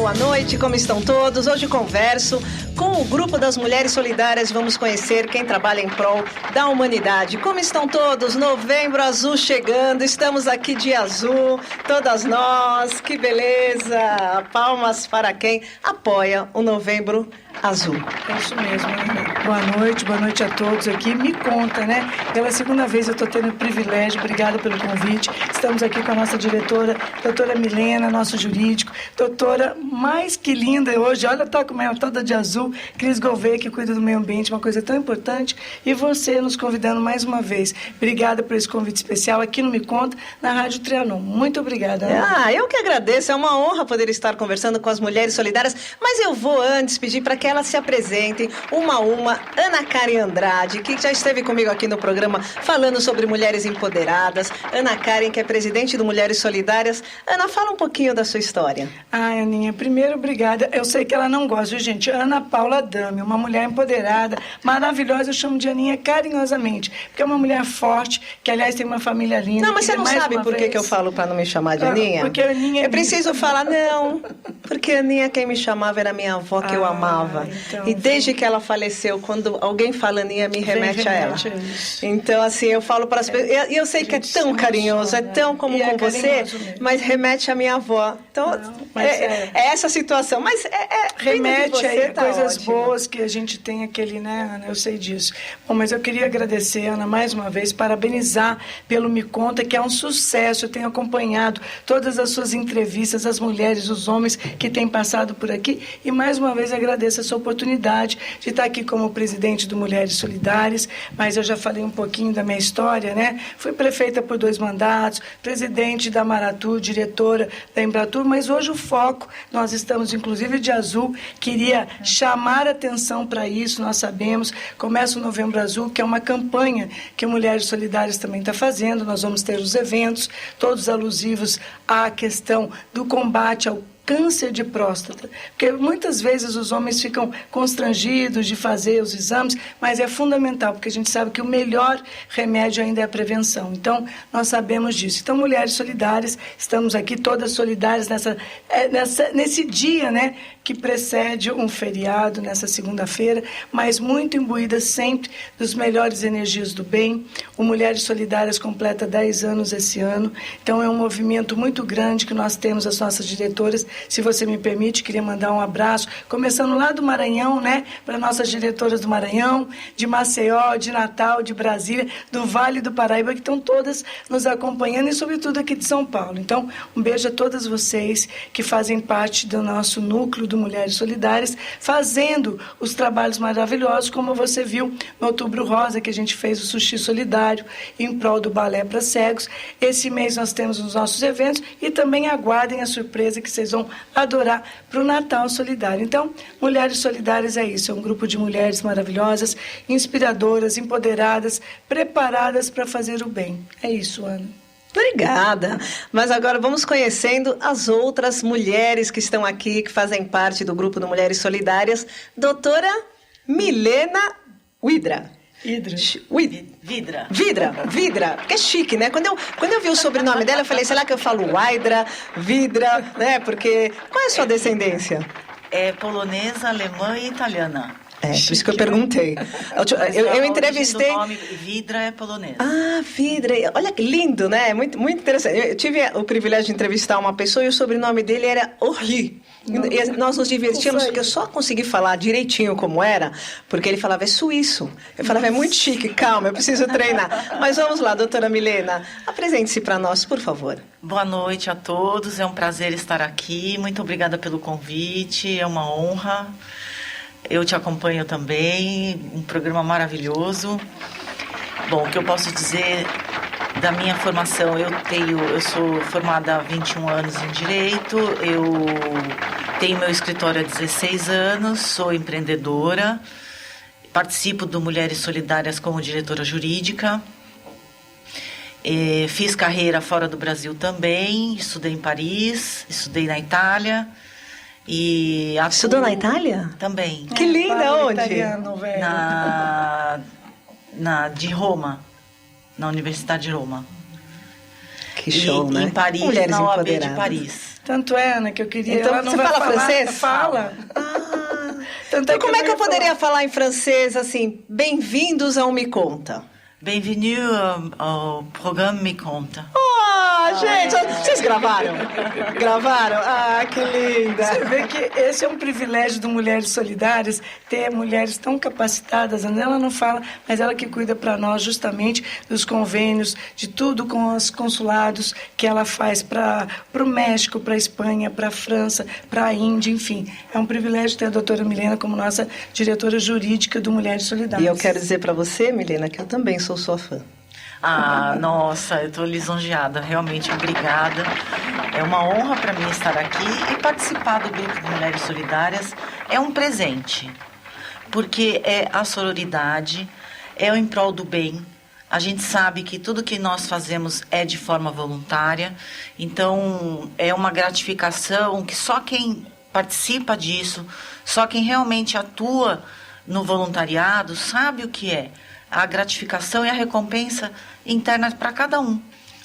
boa noite, como estão todos? Hoje converso com o Grupo das Mulheres Solidárias. Vamos conhecer quem trabalha em prol da humanidade. Como estão todos? Novembro Azul chegando, estamos aqui de azul, todas nós, que beleza! Palmas para quem apoia o Novembro Azul. É isso mesmo, né? Boa noite a todos aqui. Me conta, né? Pela segunda vez eu estou tendo o privilégio, obrigada pelo convite. Estamos aqui com a nossa diretora, doutora Milena, nosso jurídico, doutora mais que linda hoje, olha, tá com ela toda de azul, Cris Gouveia, que cuida do meio ambiente, uma coisa tão importante, e você nos convidando mais uma vez. Obrigada por esse convite especial aqui no Me Conta, na Rádio Trianon. Muito obrigada, Ana. Eu que agradeço, é uma honra poder estar conversando com as mulheres solidárias, mas eu vou antes pedir para que elas se apresentem, uma a uma. Ana Karen Andrade, que já esteve comigo aqui no programa falando sobre mulheres empoderadas. Ana Karen, que é presidente do Mulheres Solidárias. Ana, fala um pouquinho da sua história. Ai, Aninha, primeiro, obrigada. Eu sei que ela não gosta, viu, gente? Ana Paula Dami, uma mulher empoderada, maravilhosa, eu chamo de Aninha carinhosamente, porque é uma mulher forte, que, aliás, tem uma família linda. Não, mas você não sabe por que eu falo para não me chamar de Aninha? Porque a Aninha... Eu preciso falar, não, porque a Aninha, quem me chamava era minha avó, que eu amava. Então, e desde que ela faleceu, quando alguém fala Aninha, me remete a ela. Então, assim, eu falo para as pessoas, e eu sei que é tão carinhoso, é tão como com você, mas remete a minha avó. Então, é essa situação, mas remete a tá coisas ótimo. Boas que a gente tem aquele, né, Ana? Eu sei disso. Bom, mas eu queria agradecer, Ana, mais uma vez, parabenizar pelo Me Conta, que é um sucesso. Eu tenho acompanhado todas as suas entrevistas, as mulheres, os homens que têm passado por aqui, e mais uma vez agradeço essa oportunidade de estar aqui como presidente do Mulheres Solidárias, mas eu já falei um pouquinho da minha história, né? Fui prefeita por 2 mandatos, presidente da Maratur, diretora da Embratur, mas hoje o foco, nós estamos inclusive de azul, queria chamar a atenção para isso. Nós sabemos, começa o Novembro Azul, que é uma campanha que Mulheres Solidárias também está fazendo. Nós vamos ter os eventos, todos alusivos à questão do combate ao câncer de próstata, porque muitas vezes os homens ficam constrangidos de fazer os exames, mas é fundamental, porque a gente sabe que o melhor remédio ainda é a prevenção. Então, nós sabemos disso. Então, Mulheres Solidárias, estamos aqui todas solidárias nesse dia, né, que precede um feriado, nessa segunda-feira, mas muito imbuídas sempre dos melhores energias do bem. O Mulheres Solidárias completa 10 anos esse ano, então é um movimento muito grande que nós temos, as nossas diretoras. Se você me permite, queria mandar um abraço, começando lá do Maranhão, né, para nossas diretoras do Maranhão, de Maceió, de Natal, de Brasília, do Vale do Paraíba, que estão todas nos acompanhando, e sobretudo aqui de São Paulo. Então, um beijo a todas vocês que fazem parte do nosso núcleo do Mulheres Solidárias, fazendo os trabalhos maravilhosos, como você viu no Outubro Rosa, que a gente fez o Sushi Solidário em prol do balé para cegos. Esse mês nós temos os nossos eventos, e também aguardem a surpresa que vocês vão adorar para o Natal Solidário. Então, Mulheres Solidárias é isso, é um grupo de mulheres maravilhosas, inspiradoras, empoderadas, preparadas para fazer o bem. É isso, Ana. Obrigada. Mas agora vamos conhecendo as outras mulheres que estão aqui, que fazem parte do grupo do Mulheres Solidárias. Doutora Milena Widra. Widra, porque é chique, né? Quando eu vi o sobrenome dela, eu falei, será que eu falo Widra, Vidra, né? Porque qual é a sua descendência? É polonesa, alemã e italiana. Por isso que eu perguntei. Eu entrevistei... O nome Widra é polonês. Ah, Widra. Olha que lindo, né? Muito, muito interessante. Eu tive o privilégio de entrevistar uma pessoa e o sobrenome dele era Orri. E nós nos divertíamos porque eu só consegui falar direitinho como era, porque ele falava, é suíço. Eu falava, é muito chique, calma, eu preciso treinar. Mas vamos lá, doutora Milena, apresente-se para nós, por favor. Boa noite a todos, é um prazer estar aqui. Muito obrigada pelo convite, é uma honra. Eu te acompanho também, um programa maravilhoso. Bom, o que eu posso dizer da minha formação, eu sou formada há 21 anos em Direito, eu tenho meu escritório há 16 anos, sou empreendedora, participo do Mulheres Solidárias como diretora jurídica, fiz carreira fora do Brasil também, estudei em Paris, estudei na Itália. Estudou na Itália? Também. Que linda, onde? Italiano, velho. De Roma, na Universidade de Roma. Que show, né? Em Paris, Mulheres na OAB de empoderadas. Paris. Tanto é, Ana, que eu queria... Então, ela não você vai fala falar, francês? Fala. Então, como é que eu poderia falar em francês, assim, bem-vindos ao Me Conta? Bienvenue ao programa Me Conta. Gente, vocês gravaram? Gravaram? Ah, que linda! Você vê que esse é um privilégio do Mulheres Solidárias, ter mulheres tão capacitadas. Ela não fala, mas ela que cuida para nós justamente dos convênios, de tudo com os consulados que ela faz para o México, para a Espanha, para a França, para a Índia, enfim. É um privilégio ter a doutora Milena como nossa diretora jurídica do Mulheres Solidárias. E eu quero dizer para você, Milena, que eu também sou sua fã. Ah, nossa, eu estou lisonjeada, realmente obrigada. É uma honra para mim estar aqui e participar do Grupo de Mulheres Solidárias é um presente, porque é a sororidade, é o em prol do bem. A gente sabe que tudo que nós fazemos é de forma voluntária, então é uma gratificação que só quem participa disso, só quem realmente atua no voluntariado sabe o que é a gratificação e a recompensa interna para cada um.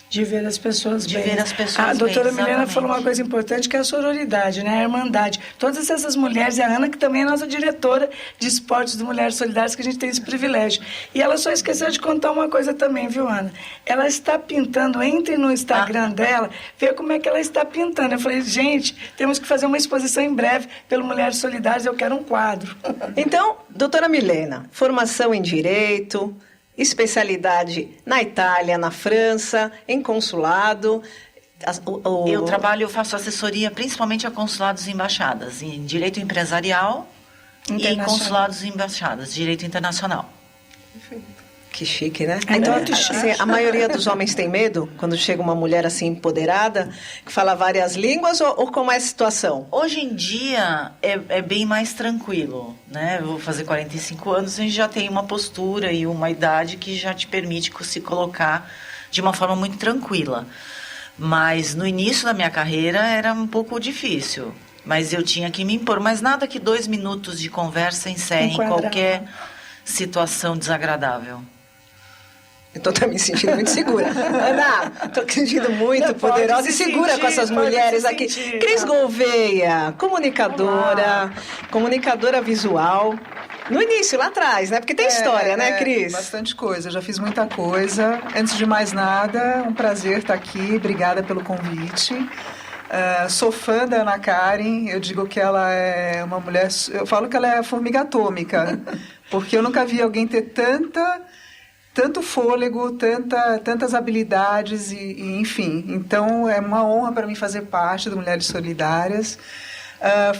De ver as pessoas bem. De ver as pessoas A doutora bem, Milena falou uma coisa importante, que é a sororidade, né? A irmandade. Todas essas mulheres, e a Ana, que também é nossa diretora de esportes do Mulheres Solidárias, que a gente tem esse privilégio. E ela só esqueceu de contar uma coisa também, viu, Ana? Ela está pintando, entre no Instagram dela, vê como é que ela está pintando. Eu falei, gente, temos que fazer uma exposição em breve pelo Mulheres Solidárias, eu quero um quadro. Então, doutora Milena, formação em Direito, especialidade na Itália, na França, em consulado. Eu faço assessoria principalmente a consulados e embaixadas, em direito empresarial e consulados e embaixadas, direito internacional. Perfeito. Que chique, né? É então, muito chique. Assim, a maioria dos homens tem medo quando chega uma mulher assim empoderada, que fala várias línguas, ou como é a situação? Hoje em dia é bem mais tranquilo, né? Eu vou fazer 45 anos, a gente já tem uma postura e uma idade que já te permite se colocar de uma forma muito tranquila. Mas no início da minha carreira era um pouco difícil, mas eu tinha que me impor. Mas nada que 2 minutos de conversa encerrem qualquer situação desagradável. Eu estou me sentindo muito segura. Ana, estou me sentindo muito poderosa e segura com essas mulheres aqui. Cris Gouveia, comunicadora visual. No início, lá atrás, né? Porque tem história, né, Cris? Bastante coisa, eu já fiz muita coisa. Antes de mais nada, um prazer estar aqui. Obrigada pelo convite. Sou fã da Ana Karen, eu digo que ela é uma mulher... Eu falo que ela é a formiga atômica, porque eu nunca vi alguém ter tanto fôlego, tantas habilidades, enfim. Então, é uma honra para mim fazer parte do Mulheres Solidárias.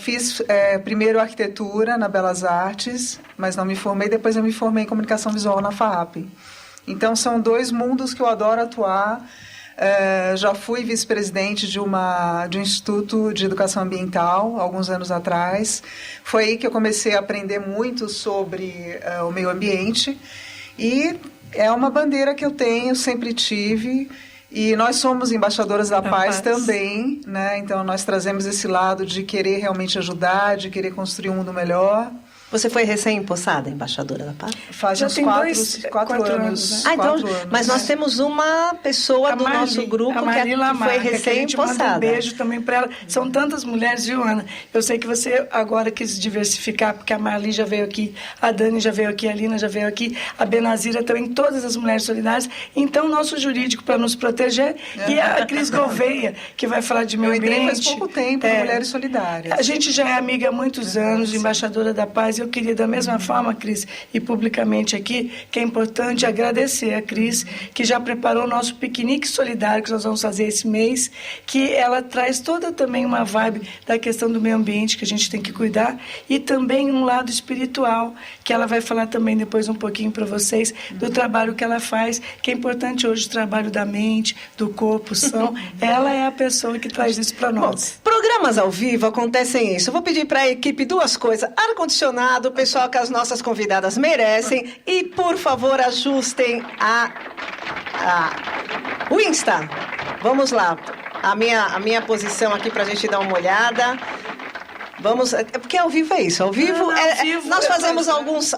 Fiz primeiro arquitetura na Belas Artes, mas não me formei. Depois eu me formei em comunicação visual na FAAP. Então, são 2 mundos que eu adoro atuar. Já fui vice-presidente de um instituto de educação ambiental, alguns anos atrás. Foi aí que eu comecei a aprender muito sobre o meio ambiente. E é uma bandeira que eu tenho, sempre tive, e nós somos embaixadoras da paz também, né? Então nós trazemos esse lado de querer realmente ajudar, de querer construir um mundo melhor. Você foi recém-impossada embaixadora da paz? Faz uns 4 anos. Né? Então, mas nós temos uma pessoa do nosso grupo que foi recém-impossada. Um beijo também para ela. São tantas mulheres, viu, Ana? Eu sei que você agora quis diversificar, porque a Marli já veio aqui, a Dani já veio aqui, a Lina já veio aqui, a Benazira também, todas as mulheres solidárias. Então, nosso jurídico para nos proteger e a Cris Gouveia, que vai falar de meio ambiente. Eu entrei faz pouco tempo em Mulheres Solidárias. A gente já é amiga há muitos anos, embaixadora da paz. Eu queria, da mesma forma, Cris, e publicamente aqui, que é importante agradecer a Cris, que já preparou o nosso piquenique solidário, que nós vamos fazer esse mês, que ela traz toda também uma vibe da questão do meio ambiente, que a gente tem que cuidar, e também um lado espiritual, que ela vai falar também depois um pouquinho para vocês, do trabalho que ela faz, que é importante hoje, o trabalho da mente, do corpo são. Ela é a pessoa que traz isso para nós. Bom, programas ao vivo acontecem isso. Eu vou pedir para a equipe 2 coisas: ar-condicionado, pessoal que as nossas convidadas merecem, e, por favor, ajustem o Insta. Vamos lá. A minha posição aqui para a gente dar uma olhada. Vamos, porque ao vivo é isso. Ao vivo, nós fazemos alguns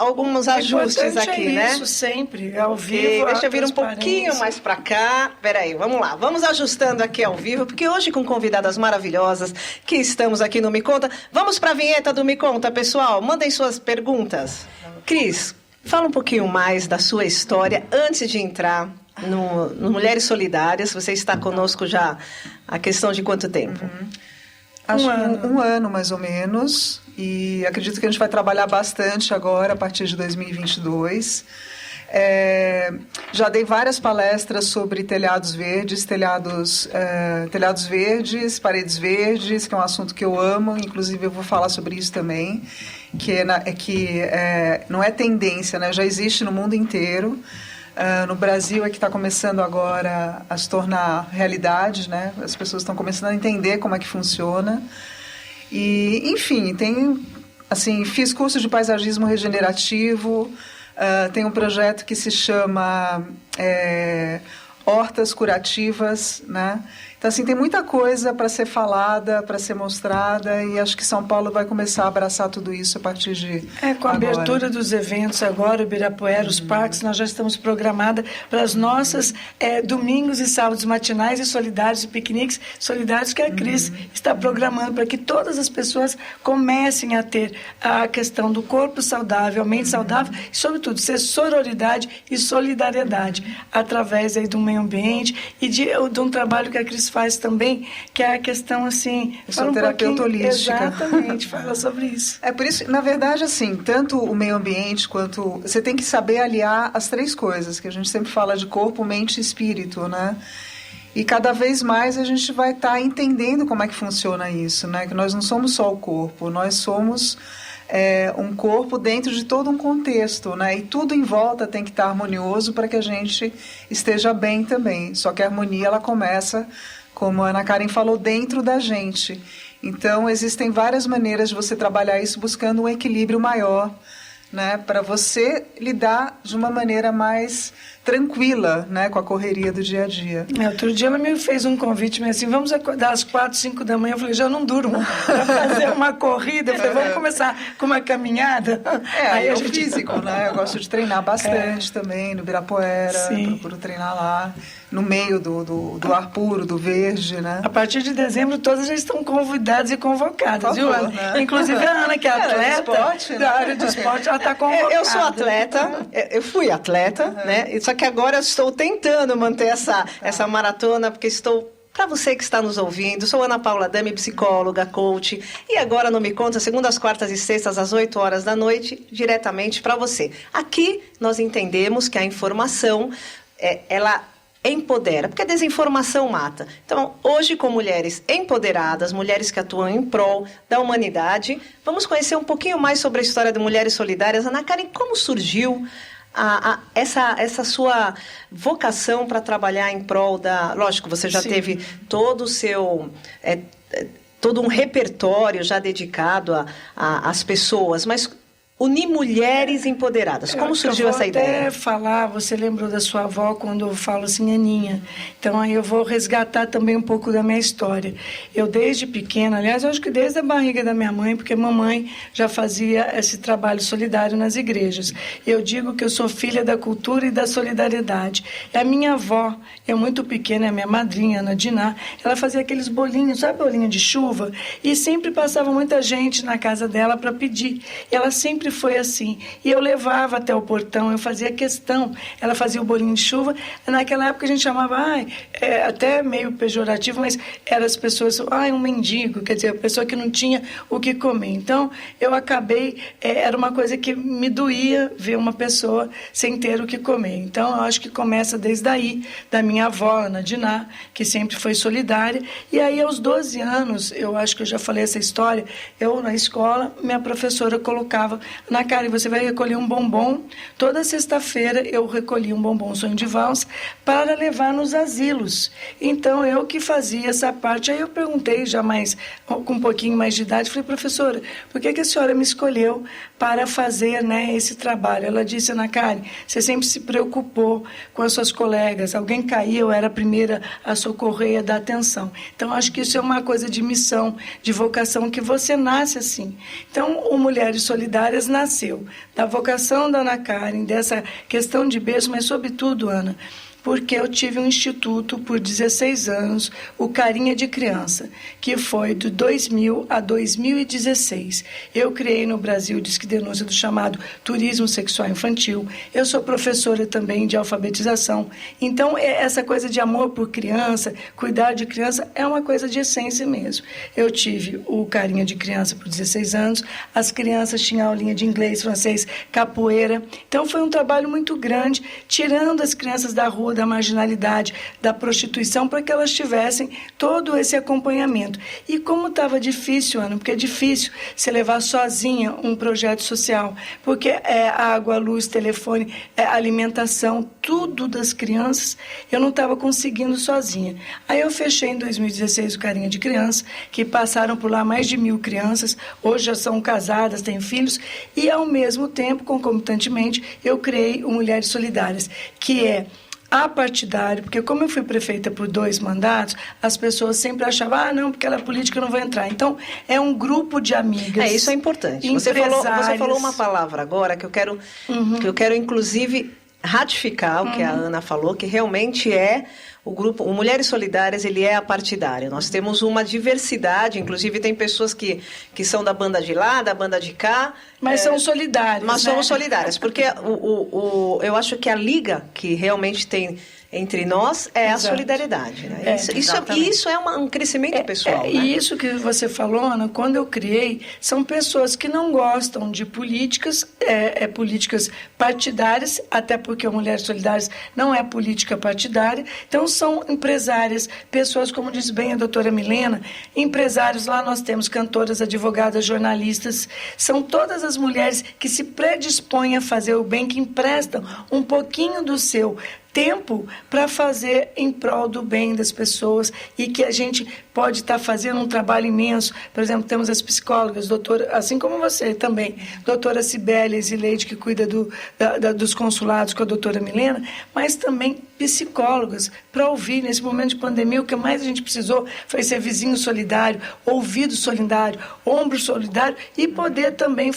ajustes aqui, né? Isso sempre, ao vivo. Deixa eu vir um pouquinho mais para cá. Peraí, vamos lá. Vamos ajustando aqui ao vivo, porque hoje com convidadas maravilhosas que estamos aqui no Me Conta. Vamos para a vinheta do Me Conta, pessoal. Mandem suas perguntas. Cris, fala um pouquinho mais da sua história antes de entrar no Mulheres Solidárias. Você está conosco já há questão de quanto tempo? Acho um ano, mais ou menos, e acredito que a gente vai trabalhar bastante agora, a partir de 2022. Já dei várias palestras sobre telhados verdes, telhados verdes, paredes verdes, que é um assunto que eu amo, inclusive eu vou falar sobre isso também, não é tendência, né? Já existe no mundo inteiro. No Brasil é que está começando agora a se tornar realidade, né? As pessoas estão começando a entender como é que funciona. E, enfim, fiz curso de paisagismo regenerativo, tem um projeto que se chama Hortas Curativas, né? Então, assim, tem muita coisa para ser falada, para ser mostrada, e acho que São Paulo vai começar a abraçar tudo isso a partir de com a abertura dos eventos agora, o Ibirapuera, os parques, nós já estamos programadas para as nossas domingos e sábados matinais e solidários e piqueniques solidários que a Cris está programando para que todas as pessoas comecem a ter a questão do corpo saudável, a mente saudável e, sobretudo, ser sororidade e solidariedade através aí do meio ambiente e de um trabalho que a Cris faz também, que é a questão, assim... Eu sou terapeuta holística. Exatamente, fala sobre isso. É por isso, na verdade, assim, tanto o meio ambiente quanto... Você tem que saber aliar as três coisas, que a gente sempre fala de corpo, mente e espírito, né? E cada vez mais a gente vai estar entendendo como é que funciona isso, né? Que nós não somos só o corpo, nós somos... um corpo dentro de todo um contexto, né? E tudo em volta tem que estar harmonioso para que a gente esteja bem também. Só que a harmonia, ela começa, como a Ana Karen falou, dentro da gente. Então, existem várias maneiras de você trabalhar isso buscando um equilíbrio maior, né? Para você lidar de uma maneira mais tranquila, né, com a correria do dia a dia. Outro dia ela me fez um convite, mas assim, vamos acordar às 4, 5 da manhã. Eu falei, já não durmo para fazer uma corrida. Eu falei, vamos começar com uma caminhada. Aí o físico, né? Eu gosto de treinar bastante também, no Ibirapuera. Procuro treinar lá, no meio do ar puro, do verde, né? A partir de dezembro, todas já estão convidadas e convocadas, viu, Ana? Né? Inclusive a Ana, que é atleta esporte, né? da área do esporte, ela está convocada. Eu sou atleta, eu fui atleta, né? Só que agora eu estou tentando manter essa maratona, porque para você que está nos ouvindo, sou Ana Paula Dami, psicóloga, coach, e agora no Me Conta, segundas, quartas e sextas, às 8 horas da noite, diretamente para você. Aqui nós entendemos que a informação, ela empodera, porque a desinformação mata. Então, hoje com mulheres empoderadas, mulheres que atuam em prol da humanidade, vamos conhecer um pouquinho mais sobre a história de Mulheres Solidárias. Ana Karen, como surgiu essa sua vocação para trabalhar em prol da... Lógico, você já teve todo o seu... todo um repertório já dedicado às pessoas, mas unir mulheres empoderadas. Como surgiu essa ideia? Eu vou até falar, você lembrou da sua avó quando eu falo assim, Aninha. Então, aí eu vou resgatar também um pouco da minha história. Eu, desde pequena, aliás, eu acho que desde a barriga da minha mãe, porque mamãe já fazia esse trabalho solidário nas igrejas. Eu digo que eu sou filha da cultura e da solidariedade. E a minha avó, eu muito pequena, a minha madrinha, Ana Diná, ela fazia aqueles bolinhos, sabe bolinho de chuva? E sempre passava muita gente na casa dela para pedir. E ela sempre foi assim. E eu levava até o portão, eu fazia questão. Ela fazia o bolinho de chuva. Naquela época a gente chamava, até meio pejorativo, mas eram as pessoas, um mendigo, quer dizer, a pessoa que não tinha o que comer. Então, eu acabei, era uma coisa que me doía ver uma pessoa sem ter o que comer. Então, eu acho que começa desde aí, da minha avó, Ana Diná, que sempre foi solidária. E aí, aos 12 anos, eu acho que eu já falei essa história, eu, na escola, minha professora colocava Ana Karen, você vai recolher um bombom. Toda sexta-feira eu recolhi um bombom Sonho de Valsa para levar nos asilos. Então, eu que fazia essa parte. Aí eu perguntei, já mais, com um pouquinho mais de idade, falei, professora, por que a senhora me escolheu para fazer, né, esse trabalho? Ela disse, Ana Karen, você sempre se preocupou com as suas colegas. Alguém caía, eu era a primeira a socorrer e a dar atenção. Então, acho que isso é uma coisa de missão, de vocação, que você nasce assim. Então, o Mulheres Solidárias nasceu da vocação da Ana Karen, dessa questão de berço, mas, sobretudo, Ana, porque eu tive um instituto por 16 anos, o Carinha de Criança, que foi de 2000 a 2016. Eu criei no Brasil o Disque Denúncia do chamado Turismo Sexual Infantil. Eu sou professora também de alfabetização. Então, essa coisa de amor por criança, cuidar de criança, é uma coisa de essência mesmo. Eu tive o Carinha de Criança por 16 anos, as crianças tinham aulinha de inglês, francês, capoeira. Então, foi um trabalho muito grande, tirando as crianças da rua, da marginalidade, da prostituição, para que elas tivessem todo esse acompanhamento. E como estava difícil, Ana, porque é difícil você levar sozinha um projeto social, porque é água, luz, telefone, alimentação, tudo das crianças, eu não estava conseguindo sozinha. Aí eu fechei em 2016 o Carinha de Criança, que passaram por lá mais de 1.000 crianças, hoje já são casadas, têm filhos, e ao mesmo tempo, concomitantemente, eu criei o Mulheres Solidárias, que é apartidário, porque como eu fui prefeita por 2 mandatos, as pessoas sempre achavam, não, porque ela é política, eu não vou entrar. Então, é um grupo de amigas. Isso é importante. Você falou uma palavra agora que eu quero inclusive ratificar o que a Ana falou, que realmente é o grupo, o Mulheres Solidárias, ele é apartidário. Nós temos uma diversidade, inclusive tem pessoas que são da banda de lá, da banda de cá. Mas são solidárias, Mas somos solidárias, porque eu acho que a liga que realmente tem entre nós é a solidariedade. Né? Isso é um crescimento pessoal. Né? E isso que você falou, Ana, quando eu criei, são pessoas que não gostam de políticas, políticas partidárias, até porque o Mulheres Solidárias não é política partidária. Então, são empresárias, pessoas, como diz bem a doutora Milena, empresários, lá nós temos cantoras, advogadas, jornalistas, são todas as mulheres que se predispõem a fazer o bem, que emprestam um pouquinho do seu tempo para fazer em prol do bem das pessoas, e que a gente pode estar fazendo um trabalho imenso. Por exemplo, temos as psicólogas, doutora, assim como você também, doutora Cibele Zileide, que cuida dos consulados com a doutora Milena, mas também psicólogas, para ouvir nesse momento de pandemia. O que mais a gente precisou foi ser vizinho solidário, ouvido solidário, ombro solidário, e poder também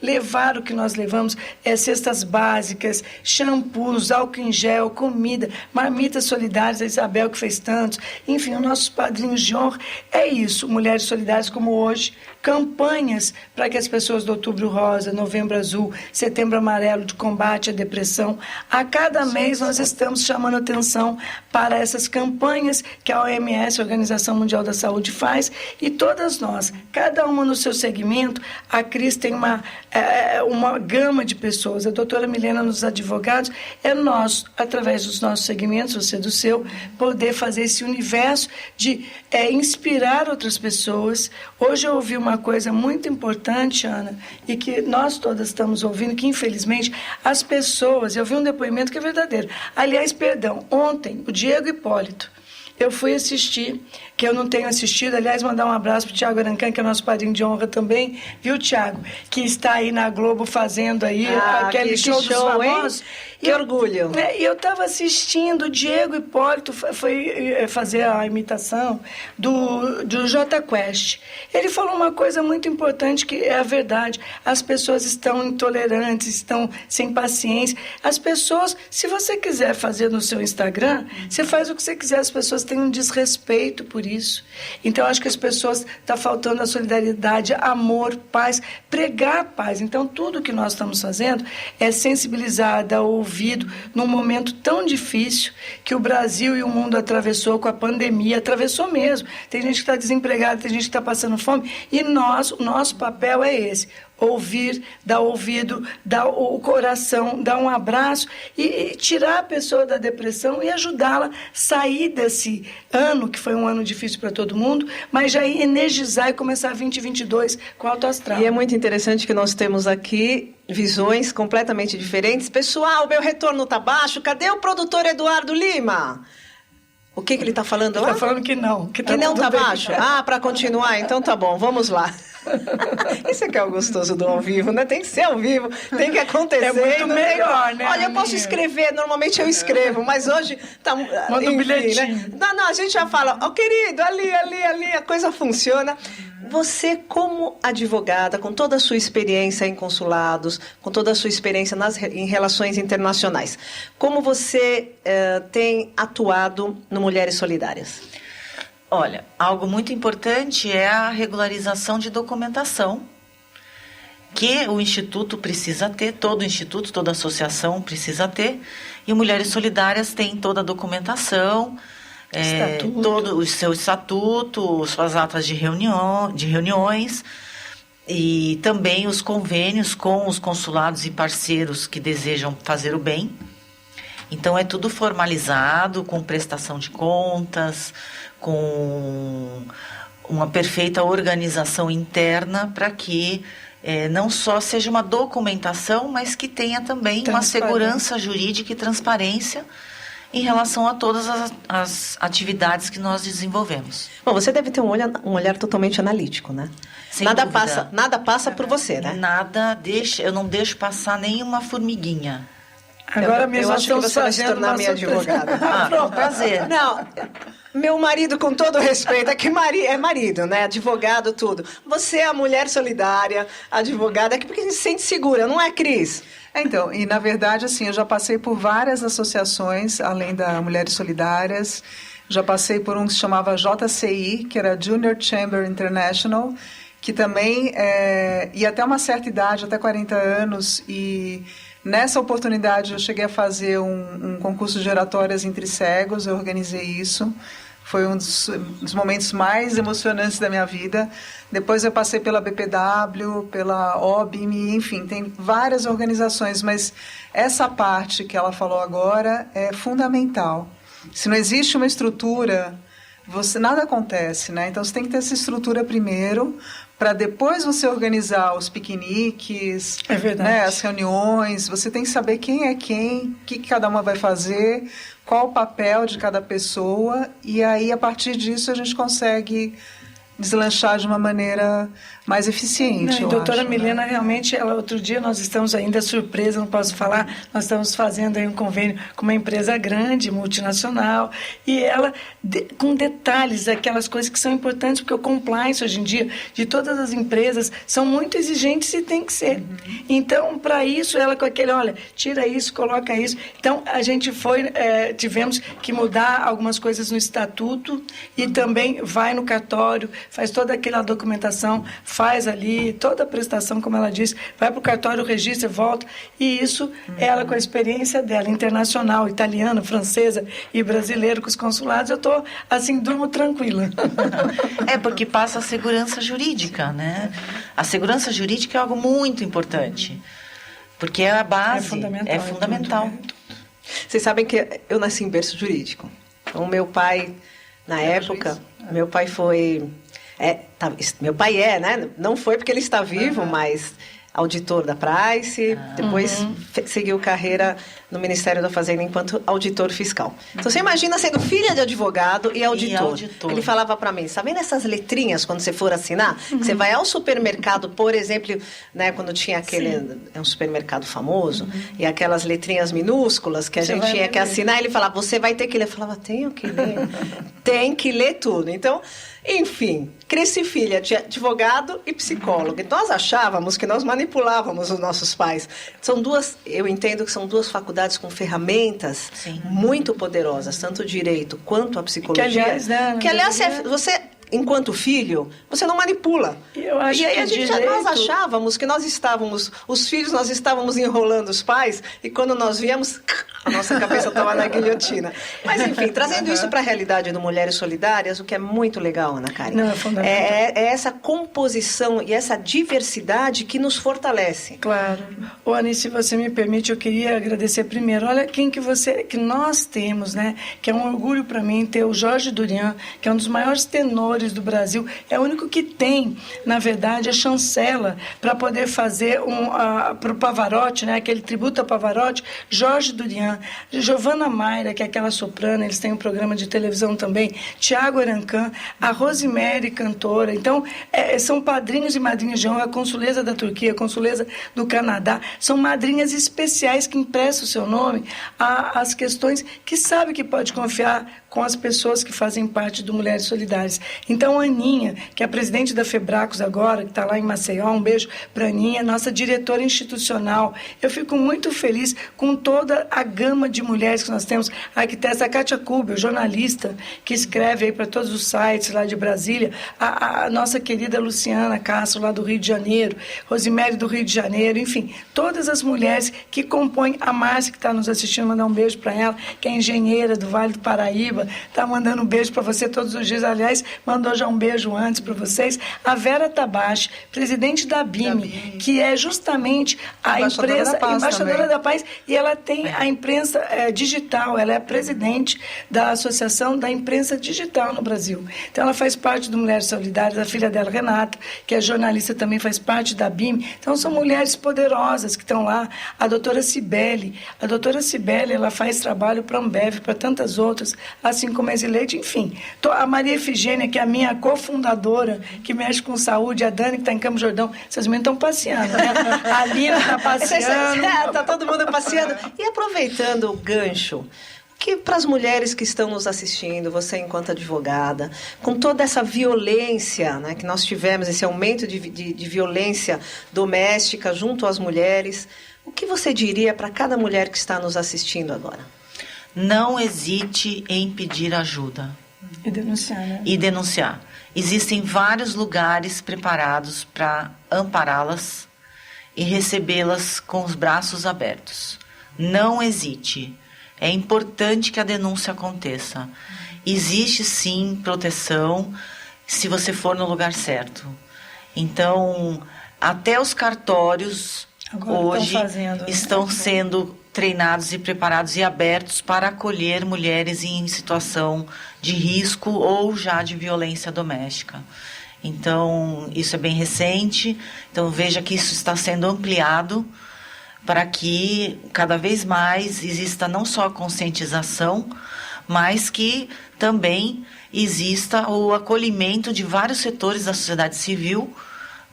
levar o que nós levamos, cestas básicas, shampoos, álcool em gel, comida, marmitas solidárias, a Isabel que fez tantos, enfim, os nossos padrinhos de honra. É isso, Mulheres Solidárias como hoje, campanhas para que as pessoas do Outubro Rosa, Novembro Azul, Setembro Amarelo, de combate à depressão, a cada mês nós estamos chamando atenção para essas campanhas que a OMS, a Organização Mundial da Saúde, faz, e todas nós, cada uma no seu segmento. A Cris tem uma gama de pessoas, a doutora Milena nos advogados, é nós, através dos nossos segmentos, você do seu, poder fazer esse universo de inspirar outras pessoas. Hoje eu ouvi uma coisa muito importante, Ana, e que nós todas estamos ouvindo, que infelizmente as pessoas, eu vi um depoimento que é verdadeiro. Aliás, ontem, o Diego Hipólito, eu fui assistir, que eu não tenho assistido, aliás, mandar um abraço para o Tiago Arancan, que é nosso padrinho de honra também, viu, Tiago? Que está aí na Globo fazendo aí aquele show dos famosos. Hein? Que orgulho. E eu estava assistindo, o Diego Hipólito foi fazer a imitação do Jota Quest. Ele falou uma coisa muito importante, que é a verdade. As pessoas estão intolerantes, estão sem paciência. As pessoas, se você quiser fazer no seu Instagram, você faz o que você quiser, as pessoas têm um desrespeito por isso. Então, acho que as pessoas, está faltando a solidariedade, amor, paz, pregar paz. Então, tudo que nós estamos fazendo é sensibilizar, dar ouvido, num momento tão difícil que o Brasil e o mundo atravessou com a pandemia, atravessou mesmo. Tem gente que está desempregada, tem gente que está passando fome, e o nosso papel é esse: ouvir, dar ouvido, dar o coração, dar um abraço e tirar a pessoa da depressão e ajudá-la a sair desse ano, que foi um ano difícil para todo mundo, mas já energizar e começar 2022 com alto astral. E é muito interessante que nós temos aqui visões completamente diferentes. Pessoal, meu retorno está baixo. Cadê o produtor Eduardo Lima? O que ele está falando lá? Ele está falando que não. Que não está baixo? Ah, para continuar? Então tá bom, vamos lá. Isso é que é o gostoso do ao vivo, né? Tem que ser ao vivo, tem que acontecer. É muito melhor, né? Olha, eu posso escrever, normalmente eu escrevo, mas hoje tá... Manda um bilhetinho. Né? Não, a gente já fala, ó, querido, ali, a coisa funciona. Você, como advogada, com toda a sua experiência em consulados, com toda a sua experiência em relações internacionais, como você tem atuado no Mulheres Solidárias? Olha, algo muito importante é a regularização de documentação, que o Instituto precisa ter, todo Instituto, toda associação precisa ter, e o Mulheres Solidárias tem toda a documentação, todo o seu estatuto, suas atas de reuniões, e também os convênios com os consulados e parceiros que desejam fazer o bem. Então, é tudo formalizado, com prestação de contas, com uma perfeita organização interna para que não só seja uma documentação, mas que tenha também uma segurança jurídica e transparência em relação a todas as atividades que nós desenvolvemos. Bom, você deve ter um olhar totalmente analítico, né? Sem nada dúvida. passa por você, né? Eu não deixo passar nenhuma formiguinha. Agora mesmo eu acho que você vai se tornar minha advogada. Prazer. Não, meu marido, com todo respeito, é que é marido, né? Advogado, tudo. Você é a mulher solidária, advogada, é porque a gente se sente segura, não é, Cris? Então, e na verdade, assim, eu já passei por várias associações, além da Mulheres Solidárias. Já passei por um que se chamava JCI, que era Junior Chamber International, que também ia até uma certa idade, até 40 anos, e nessa oportunidade eu cheguei a fazer um concurso de oratórias entre cegos, eu organizei isso. Foi um dos momentos mais emocionantes da minha vida. Depois eu passei pela BPW, pela OBIM, enfim, tem várias organizações, mas essa parte que ela falou agora é fundamental. Se não existe uma estrutura, nada acontece, né? Então você tem que ter essa estrutura primeiro, para depois você organizar os piqueniques, né, as reuniões. Você tem que saber quem é quem, o que cada uma vai fazer, qual o papel de cada pessoa, e aí, a partir disso, a gente consegue deslanchar de uma maneira mais eficiente. Não, doutora Milena, realmente, outro dia nós estamos ainda surpresa, não posso falar, nós estamos fazendo aí um convênio com uma empresa grande, multinacional, e ela, com detalhes, aquelas coisas que são importantes, porque o compliance hoje em dia, de todas as empresas, são muito exigentes e tem que ser. Então, para isso, ela com aquele, olha, tira isso, coloca isso. Então, a gente tivemos que mudar algumas coisas no estatuto e também vai no cartório, faz toda aquela documentação, faz ali toda a prestação, como ela disse, vai para o cartório, registra, volta, e isso, ela com a experiência dela, internacional, italiana, francesa e brasileiro com os consulados, eu estou, assim, durmo tranquila. Porque passa a segurança jurídica, né? A segurança jurídica é algo muito importante, porque é a base, é fundamental. Vocês sabem que eu nasci em berço jurídico. Então, meu pai, na época, meu pai foi... meu pai né? Não foi porque ele está vivo, mas auditor da Price, depois seguiu carreira no Ministério da Fazenda enquanto auditor fiscal. Então, você imagina sendo filha de advogado e auditor. Ele falava para mim, sabe essas letrinhas quando você for assinar? Que você vai ao supermercado, por exemplo, né, quando tinha aquele... É um supermercado famoso, e aquelas letrinhas minúsculas que a gente tinha que assinar, ele falava, você vai ter que ler. Eu falava, tenho que ler. Tem que ler tudo. Então, enfim, cresci filha de advogado e psicólogo. E nós achávamos que nós manipulávamos os nossos pais. Eu entendo que são duas faculdades com ferramentas muito poderosas, tanto o direito quanto a psicologia. Que, aliás, você enquanto filho, você não manipula. Eu acho e aí que nós achávamos que nós estávamos enrolando os pais, e quando nós víamos, a nossa cabeça estava na guilhotina. Mas, enfim, trazendo isso para a realidade do Mulheres Solidárias, o que é muito legal, Ana Karen, Não, é fundamental. É essa composição e essa diversidade que nos fortalece. Claro. Ô, Anny, se você me permite, eu queria agradecer primeiro. Olha quem que nós temos, né? Que é um orgulho para mim ter o Jorge Durian, que é um dos maiores tenores do Brasil. É o único que tem, na verdade, a chancela para poder fazer para o Pavarotti, né? Aquele tributo a Pavarotti, Jorge Durian, Giovanna Mayra, que é aquela soprano, eles têm um programa de televisão também, Tiago Arancan, a Rosemary, cantora. Então, são padrinhos e madrinhas de honra, a consuleza da Turquia, a consuleza do Canadá, são madrinhas especiais que emprestam o seu nome às questões que sabe que pode confiar com as pessoas que fazem parte do Mulheres Solidárias. Então, a Aninha, que é a presidente da Febracos agora, que está lá em Maceió, um beijo para a Aninha, nossa diretora institucional. Eu fico muito feliz com toda a gama de mulheres que nós temos. A arquiteta Kátia Kubel, jornalista, que escreve aí para todos os sites lá de Brasília. A nossa querida Luciana Castro, lá do Rio de Janeiro. Rosemary, do Rio de Janeiro. Enfim, todas as mulheres que compõem. A Márcia, que está nos assistindo, mandar um beijo para ela, que é engenheira do Vale do Paraíba. Está mandando um beijo para você todos os dias. Aliás, mandou já um beijo antes para vocês. A Vera Tabachi, presidente da BIME, que é justamente a embaixadora da Paz, e ela tem a imprensa digital. Ela é a presidente da Associação da Imprensa Digital no Brasil. Então, ela faz parte do Mulheres Solidárias. A filha dela, Renata, que é jornalista, também faz parte da BIME. Então, são mulheres poderosas que estão lá. A doutora Cibele. A doutora Cibele, ela faz trabalho para a Ambev, para tantas outras, assim como a Zileide, enfim. A Maria Efigênia, que é a minha cofundadora, que mexe com saúde, a Dani, que está em Campos Jordão. Essas meninas estão passeando, né? A Lina está passeando. Está todo mundo passeando. E aproveitando o gancho, que para as mulheres que estão nos assistindo, você enquanto advogada, com toda essa violência, né, que nós tivemos, esse aumento de violência doméstica junto às mulheres, o que você diria para cada mulher que está nos assistindo agora? Não hesite em pedir ajuda. E denunciar, né? E denunciar. Existem vários lugares preparados para ampará-las e recebê-las com os braços abertos. Não hesite. É importante que a denúncia aconteça. Existe, sim, proteção se você for no lugar certo. Então, até os cartórios agora hoje estão sendo treinados e preparados e abertos para acolher mulheres em situação de risco ou já de violência doméstica. Então, isso é bem recente. Então, veja que isso está sendo ampliado para que cada vez mais exista não só a conscientização, mas que também exista o acolhimento de vários setores da sociedade civil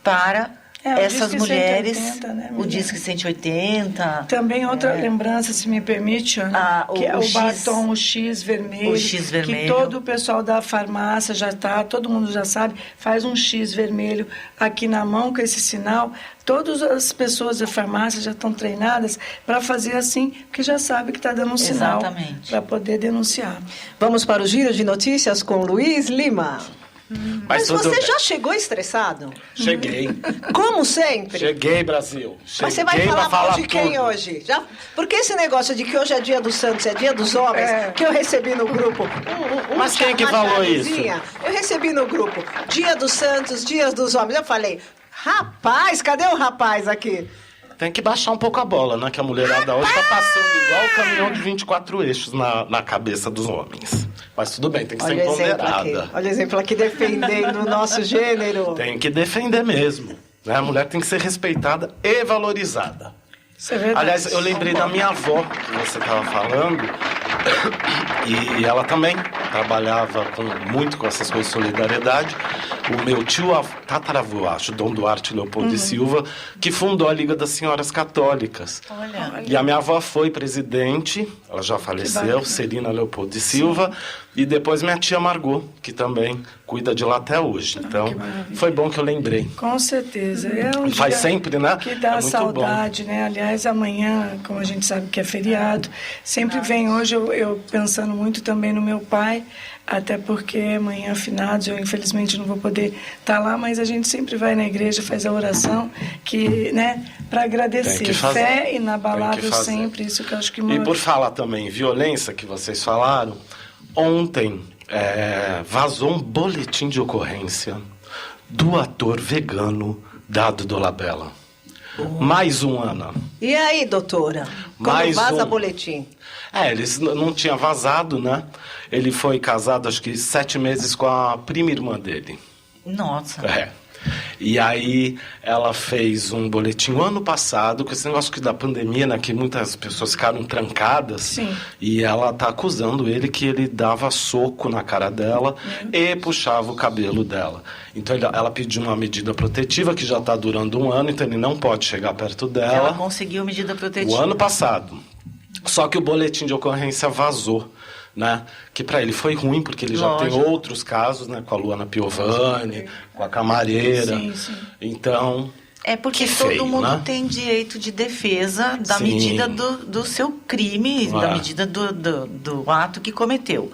para essas mulheres, 180, né, o Disque 180. Também outra lembrança, se me permite, Ana, que é o batom, o X vermelho. O X vermelho. Que todo o pessoal da farmácia já está, todo mundo já sabe, faz um X vermelho aqui na mão com esse sinal. Todas as pessoas da farmácia já estão treinadas para fazer assim, porque já sabe que está dando um sinal para poder denunciar. Vamos para o Giro de Notícias com Luiz Lima. Mas você já chegou estressado? Cheguei. Como sempre? Cheguei, Brasil. Mas você vai falar mal de quem hoje? Porque esse negócio de que hoje é dia dos santos, é dia dos homens, que eu recebi no grupo... Mas quem que falou isso? Eu recebi no grupo, dia dos santos, dias dos homens. Eu falei, rapaz, cadê o rapaz aqui? Tem que baixar um pouco a bola, né? Que a mulherada hoje tá passando igual o caminhão de 24 eixos na cabeça dos homens. Mas tudo bem, tem que ser empoderada. Olha o exemplo aqui defendendo o nosso gênero. Tem que defender mesmo. Né? A mulher tem que ser respeitada e valorizada. Isso é verdade. Aliás, eu lembrei da minha avó, que você estava falando, e ela também trabalhava muito com essas coisas de solidariedade. O meu tio, tataravô, acho, Dom Duarte Leopoldo de Silva, que fundou a Liga das Senhoras Católicas. Olha. E a minha avó foi presidente, ela já faleceu, Celina Leopoldo de Silva, e depois minha tia Margot, que também cuida de lá até hoje. Então, foi bom que eu lembrei. Com certeza. Faz sempre, né? Que dá muito saudade, bom. né? Aliás, amanhã, como a gente sabe que é feriado, sempre vem hoje eu pensando muito também no meu pai, vai, até porque amanhã, finados, eu infelizmente não vou poder estar lá, mas a gente sempre vai na igreja, faz a oração, que, né, para agradecer. Fé inabalável sempre, isso que eu acho que... E por falar também em violência, que vocês falaram, ontem vazou um boletim de ocorrência do ator vegano Dado Dolabella. Mais um, Ana. E aí, doutora? Quando vaza boletim? Eles não tinha vazado, né? Ele foi casado, acho que 7 meses com a prima irmã dele. Nossa. E aí ela fez um boletim ano passado, com esse negócio da pandemia, né? Que muitas pessoas ficaram trancadas. Sim. E ela tá acusando ele que ele dava soco na cara dela e puxava o cabelo dela. Então ela pediu uma medida protetiva que já está durando 1 ano, então ele não pode chegar perto dela. Ela conseguiu medida protetiva. O ano passado. Só que o boletim de ocorrência vazou, né? Que para ele foi ruim, porque ele já tem outros casos, né? Com a Luana Piovani, com a camareira. Sim. Então... É porque feio, todo mundo né? tem direito de defesa da medida do seu crime, da medida do ato que cometeu.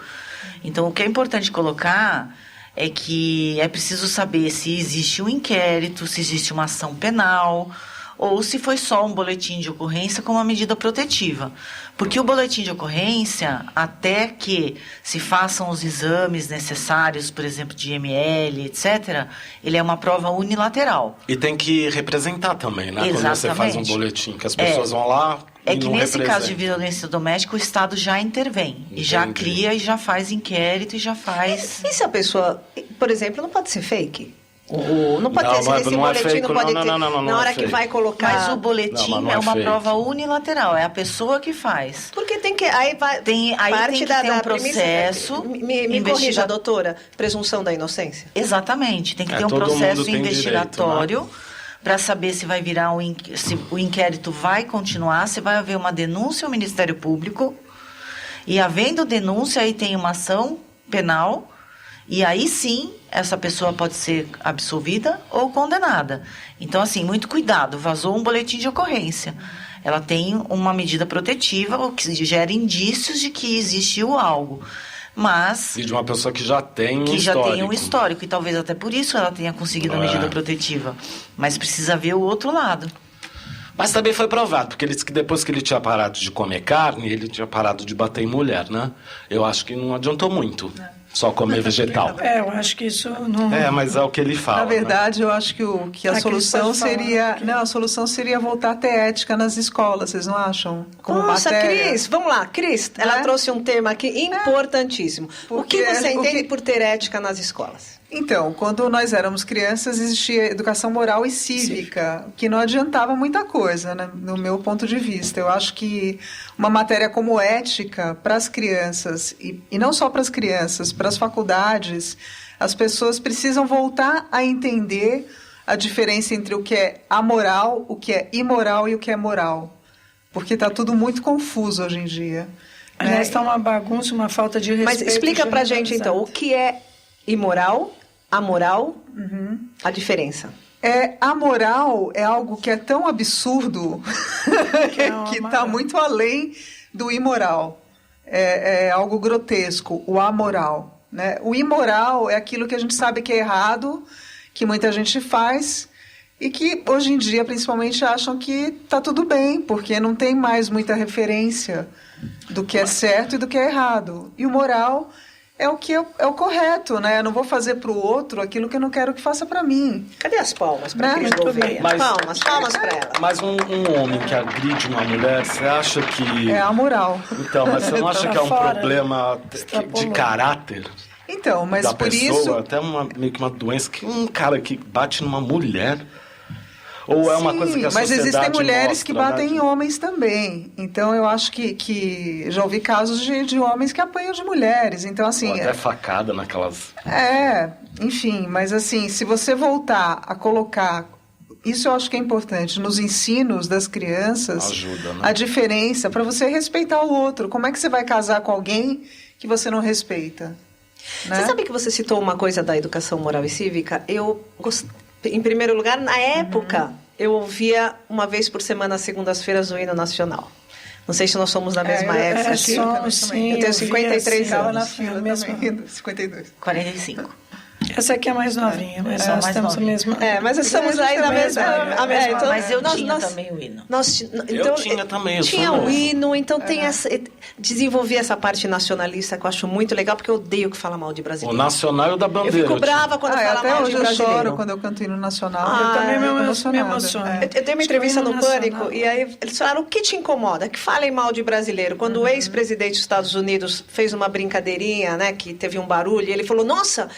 Então, o que é importante colocar é que é preciso saber se existe um inquérito, se existe uma ação penal, ou se foi só um boletim de ocorrência com uma medida protetiva. Porque o boletim de ocorrência, até que se façam os exames necessários, por exemplo, de IML, etc., ele é uma prova unilateral. E tem que representar também, né? Exatamente. Quando você faz um boletim, que as pessoas vão lá e que não nesse representam. caso de violência doméstica, o Estado já intervém. E já cria, e já faz inquérito, e já faz... E se a pessoa, por exemplo, não pode ser fake? Não pode ter esse não boletim, fake, não pode ter. não Na hora é que fake. vai colocar. Mas o boletim não é uma fake. prova unilateral, é a pessoa que faz. Porque tem que. Aí vai. Aí parte tem que da, ter um da processo. Me corrija, doutora. Presunção da inocência. Exatamente, tem que ter um todo processo mundo tem investigatório para saber se vai virar se o inquérito vai continuar, se vai haver uma denúncia ao Ministério Público. E havendo denúncia, aí tem uma ação penal. E aí sim, essa pessoa pode ser absolvida ou condenada. Então, assim, muito cuidado. Vazou um boletim de ocorrência. Ela tem uma medida protetiva, o que gera indícios de que existiu algo. Mas... E de uma pessoa que já tem um que histórico. já tem um histórico. E talvez até por isso ela tenha conseguido a medida protetiva. Mas precisa ver o outro lado. Mas também foi provado, porque ele disse que depois que ele tinha parado de comer carne, ele tinha parado de bater em mulher, né? Eu acho que não adiantou muito. Só comer vegetal. Eu acho que isso não... Mas é o que ele fala. Na verdade, né? eu acho que a solução seria... Não, a solução seria voltar a ter ética nas escolas, vocês não acham? Como Nossa, matéria. Cris, vamos lá. Cris, ela trouxe um tema aqui importantíssimo. O que você entende por ter ética nas escolas? Então, quando nós éramos crianças, existia educação moral e cívica, que não adiantava muita coisa, né, no meu ponto de vista. Eu acho que uma matéria como ética para as crianças, e não só para as crianças, para as faculdades, as pessoas precisam voltar a entender a diferença entre o que é amoral, o que é imoral e o que é moral. Porque está tudo muito confuso hoje em dia. Aliás, está uma bagunça, uma falta de respeito. Mas explica para a gente, então, o que é imoral, amoral, a diferença. Amoral é algo que é tão absurdo que está muito além do imoral. É algo grotesco, o amoral, né? O imoral é aquilo que a gente sabe que é errado, que muita gente faz e que hoje em dia principalmente acham que está tudo bem, porque não tem mais muita referência do que é certo e do que é errado. E o moral é o que é o correto, né? Eu não vou fazer para o outro aquilo que eu não quero que faça para mim. Cadê as palmas para Cris Muito Gouveia? bem. Palmas para ela. Mas um homem que agride uma mulher, você acha que... É amoral. Então, mas você não acha que é um fora, problema de caráter? Então, mas da por pessoa, isso... até meio que uma doença, que um cara que bate numa mulher... Ou é uma coisa que a mas sociedade existem mulheres mostra, que batem né? em homens também. Então, eu acho que já ouvi casos de homens que apanham de mulheres. Então, assim... Ou até facada naquelas... Enfim, mas assim, se você voltar a colocar... Isso eu acho que é importante, nos ensinos das crianças... Ajuda, né? A diferença, para você respeitar o outro. Como é que você vai casar com alguém que você não respeita? Né? Você sabe que você citou uma coisa da educação moral e cívica? Em primeiro lugar, na época, eu ouvia uma vez por semana, às segundas-feiras, o hino nacional. Não sei se nós somos da mesma época. Somos, sim. Eu tenho 53 Estava na anos. fila também, 52. 45. Essa aqui é a mais novinha, mas nós mais temos novinha. a mesma... Mas estamos aí na mesma... então, Mas eu tinha também o hino. Eu tinha também, eu tinha sou o hino, então tem desenvolvi essa parte nacionalista que eu acho muito legal, porque eu odeio que fala mal de o brasileiro. nacional e o da Eu bandeira. fico brava quando fala Até mal hoje de eu brasileiro. choro quando eu canto hino nacional. Eu também me emocionada. emociono. Eu tenho uma entrevista no Nacional. Pânico e aí eles falaram: o que te incomoda? Que falem mal de brasileiro. Quando o ex-presidente dos Estados Unidos fez uma brincadeirinha, né, que teve um barulho, e ele falou: nossa,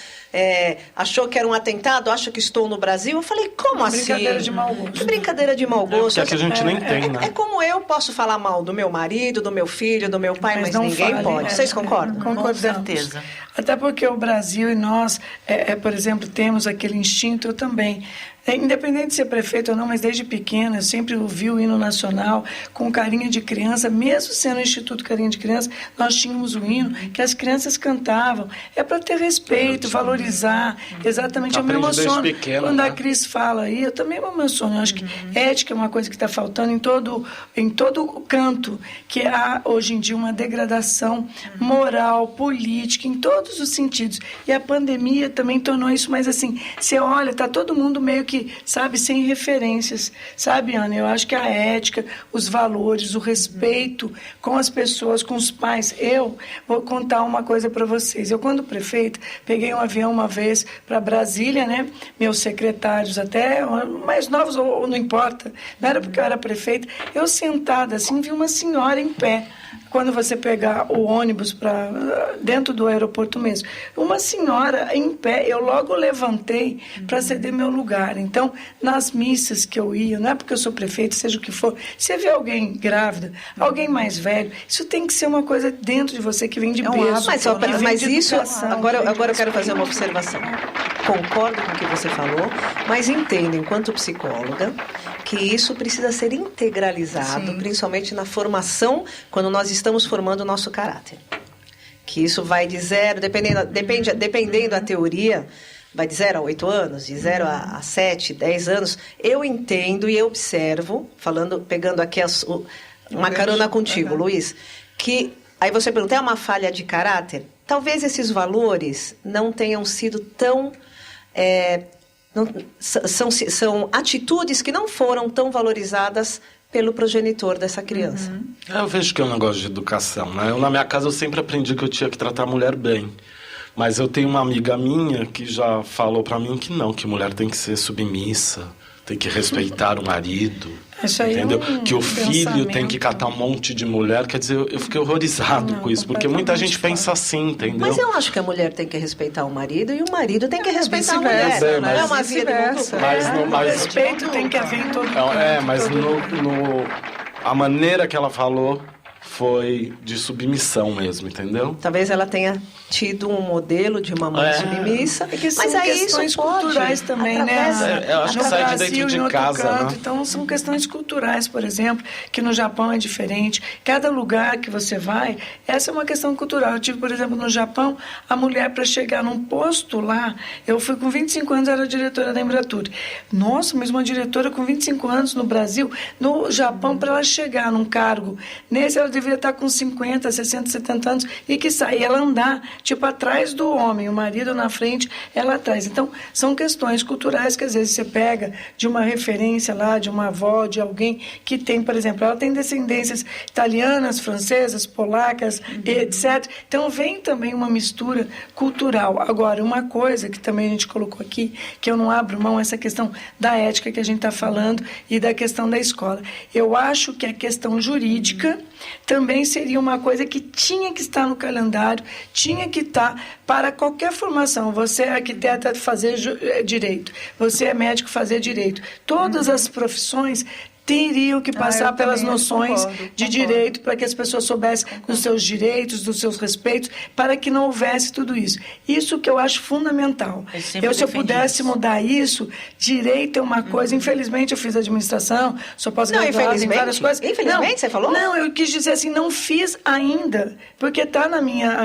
achou que era um atentado, acha que estou no Brasil? Eu falei: como assim? Brincadeira de mau gosto. Que brincadeira de mau gosto. Porque aqui a gente nem tem, né? É como eu posso falar mal do meu marido, do meu filho, do meu pai, mas não ninguém fale, pode. Vocês concordam? Concordamos. Com certeza. Até porque o Brasil e nós, por exemplo, temos aquele instinto, eu também. Independente de ser prefeito ou não, mas desde pequena eu sempre ouvi o hino nacional com carinho de criança, mesmo sendo o Instituto Carinho de Criança, nós tínhamos o hino que as crianças cantavam. É para ter respeito, valorizar. Exatamente, eu me Aprende desde emociono. pequena, Quando né? a Cris fala aí, eu também me emociono. Eu acho que ética é uma coisa que está faltando em todo canto, que há hoje em dia uma degradação moral, política, em todos os sentidos. E a pandemia também tornou isso mais assim. Você olha, está todo mundo meio que, sabe, sem referências. Sabe, Ana, eu acho que a ética, os valores, o respeito com as pessoas, com os pais. Eu vou contar uma coisa para vocês. Eu, quando prefeita, peguei um avião uma vez para Brasília, né? Meus secretários até, mais novos, ou não importa, não era porque eu era prefeita. Eu sentada assim, vi uma senhora em pé. Quando você pegar o ônibus para dentro do aeroporto mesmo, uma senhora em pé, eu logo levantei para ceder meu lugar. Então, nas missas que eu ia, não é porque eu sou prefeito, seja o que for, você vê alguém grávida, alguém mais velho, isso tem que ser uma coisa dentro de você que vem de berço. Mas isso, educação, agora eu quero fazer uma observação. Concordo com o que você falou, mas entendo, enquanto psicóloga, que isso precisa ser integralizado, principalmente na formação, quando nós estamos formando o nosso caráter. Que isso vai de 0, dependendo da teoria, vai de 0 a 8 anos, de 0 a 7, 10 anos. Eu entendo e eu observo, pegando aqui uma carona contigo, Luiz, que aí você pergunta, é uma falha de caráter? Talvez esses valores não tenham sido tão... são atitudes que não foram tão valorizadas pelo progenitor dessa criança. Eu vejo que é um negócio de educação, né? Na minha casa eu sempre aprendi que eu tinha que tratar a mulher bem. Mas eu tenho uma amiga minha que já falou pra mim que não, que mulher tem que ser submissa, tem que respeitar o marido. Isso aí entendeu? É um que o filho tem que catar um monte de mulher. Quer dizer, eu fiquei horrorizado com isso, porque muita gente pensa assim, entendeu? Mas eu acho que a mulher tem que respeitar o marido e o marido tem que respeitar a mulher. vice-versa, Não é uma via de mão dupla. O respeito tem que haver em todo mundo. Mas a maneira que ela falou foi de submissão mesmo, entendeu? Talvez ela tenha tido um modelo de uma mãe submissa, mas aí questões culturais também, né? Eu acho que sai de dentro de casa, né? Então são questões culturais, por exemplo, que no Japão é diferente. Cada lugar que você vai, essa é uma questão cultural. Eu tive, por exemplo, no Japão, a mulher para chegar num posto lá, eu fui com 25 anos, era diretora da Embratur. Nossa, mas uma diretora com 25 anos no Brasil, no Japão, para ela chegar num cargo nesse, ela deveria estar com 50, 60, 70 anos e que sair, ela andar tipo atrás do homem, o marido na frente, ela atrás. Então, são questões culturais que às vezes você pega de uma referência lá, de uma avó, de alguém que tem, por exemplo, ela tem descendências italianas, francesas, polacas, etc. Então, vem também uma mistura cultural. Agora, uma coisa que também a gente colocou aqui, que eu não abro mão, essa questão da ética que a gente está falando e da questão da escola. Eu acho que a questão jurídica também seria uma coisa que tinha que estar no calendário, tinha que estar para qualquer formação. Você é arquiteta, fazer direito. Você é médico, fazer direito. Todas as profissões teriam que passar pelas noções de direito para que as pessoas soubessem dos seus direitos, dos seus respeitos, para que não houvesse tudo isso. Isso que eu acho fundamental. Se eu pudesse mudar isso, direito é uma coisa, infelizmente eu fiz administração, só posso graduar em várias coisas. Infelizmente, você falou? Não, eu quis dizer assim, não fiz ainda, porque está na minha,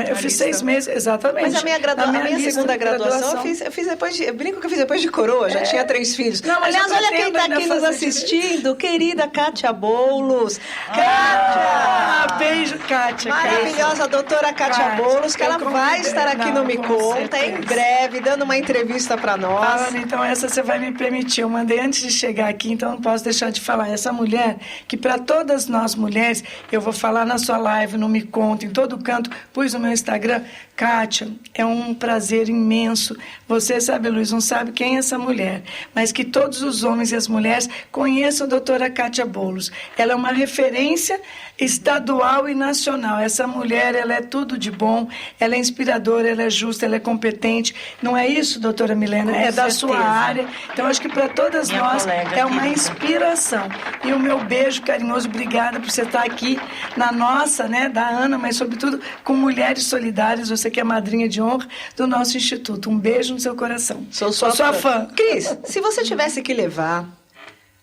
eu fiz 6 meses, exatamente. Mas a minha segunda graduação, eu fiz depois de, eu brinco que eu fiz depois de coroa, já tinha 3 filhos. Não, mas aliás, olha quem está aqui nos assistindo. lindo, querida Kátia Boulos. Kátia! Beijo, Kátia. Maravilhosa doutora Kátia Boulos, que ela vai estar aqui no Me Conta em breve, dando uma entrevista para nós. Ana, então essa você vai me permitir. Eu mandei antes de chegar aqui, então não posso deixar de falar. Essa mulher, que para todas nós mulheres, eu vou falar na sua live, no Me Conta, em todo canto, pus no meu Instagram. Kátia, é um prazer imenso. Você sabe, Luiz, não sabe quem é essa mulher, mas que todos os homens e as mulheres conheçam a doutora Kátia Boulos. Ela é uma referência estadual e nacional. Essa mulher, ela é tudo de bom, ela é inspiradora, ela é justa, ela é competente. Não é isso, doutora Milena? É da sua área. Então, acho que para todas nós é uma inspiração. E o meu beijo carinhoso, obrigada por você estar aqui na nossa, né, da Ana, mas sobretudo com Mulheres Solidárias, você que é madrinha de honra do nosso instituto. Um beijo no seu coração. Sou sua fã. Cris, se você tivesse que levar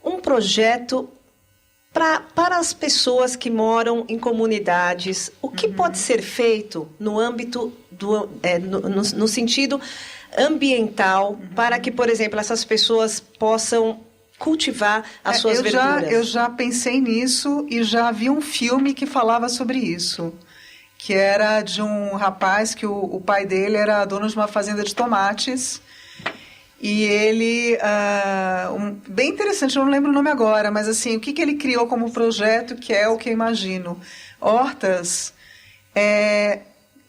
um projeto para as pessoas que moram em comunidades, o que pode ser feito no âmbito no sentido ambiental para que, por exemplo, essas pessoas possam cultivar as suas verduras? Eu já pensei nisso e já vi um filme que falava sobre isso, que era de um rapaz que o pai dele era dono de uma fazenda de tomates. E ele, bem interessante, eu não lembro o nome agora, mas assim, o que ele criou como projeto, que é o que eu imagino? Hortas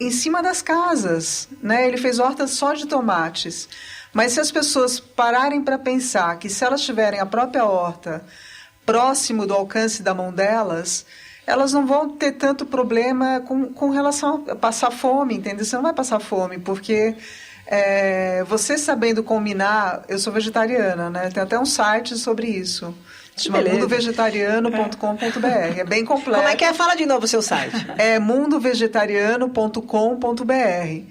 em cima das casas, né? Ele fez hortas só de tomates. Mas se as pessoas pararem para pensar que se elas tiverem a própria horta próximo do alcance da mão delas, elas não vão ter tanto problema com relação a passar fome, entendeu? Você não vai passar fome, porque... você sabendo combinar, eu sou vegetariana, né? Tem até um site sobre isso. Chama mundovegetariano.com.br. É bem completo. Como é que é? Fala de novo o seu site. É mundovegetariano.com.br.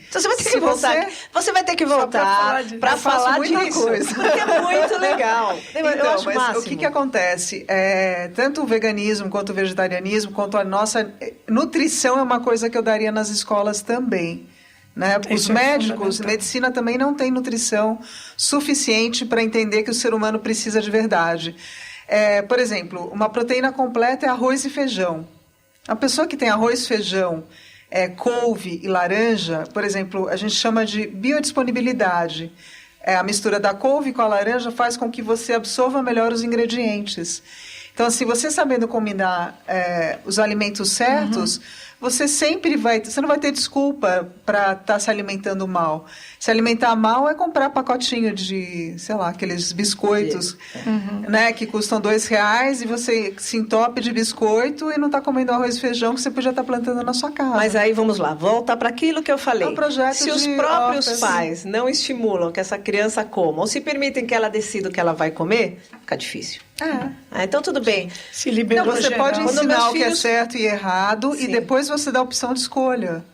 Então você vai ter que voltar. Você vai ter que voltar para falar disso. Coisa. Porque é muito legal. Então, eu acho mas máximo. O que acontece? Tanto o veganismo quanto o vegetarianismo, quanto a nossa nutrição é uma coisa que eu daria nas escolas também. Né? Os médicos, medicina também não tem nutrição suficiente para entender que o ser humano precisa de verdade. Por exemplo, uma proteína completa é arroz e feijão. A pessoa que tem arroz, feijão, couve e laranja, por exemplo, a gente chama de biodisponibilidade. A mistura da couve com a laranja faz com que você absorva melhor os ingredientes. Então, assim, você sabendo combinar os alimentos certos... Você sempre você não vai ter desculpa para estar se alimentando mal. Se alimentar mal é comprar pacotinho de, sei lá, aqueles biscoitos, né, que custam R$2 e você se entope de biscoito e não está comendo arroz e feijão que você podia estar plantando na sua casa. Mas aí vamos lá, volta para aquilo que eu falei. É um projeto se os próprios pais não estimulam que essa criança coma, ou se permitem que ela decida o que ela vai comer, fica difícil. Então tudo bem. Se liberou. Você pode ensinar o que é certo e errado. Sim. E depois você dá a opção de escolha.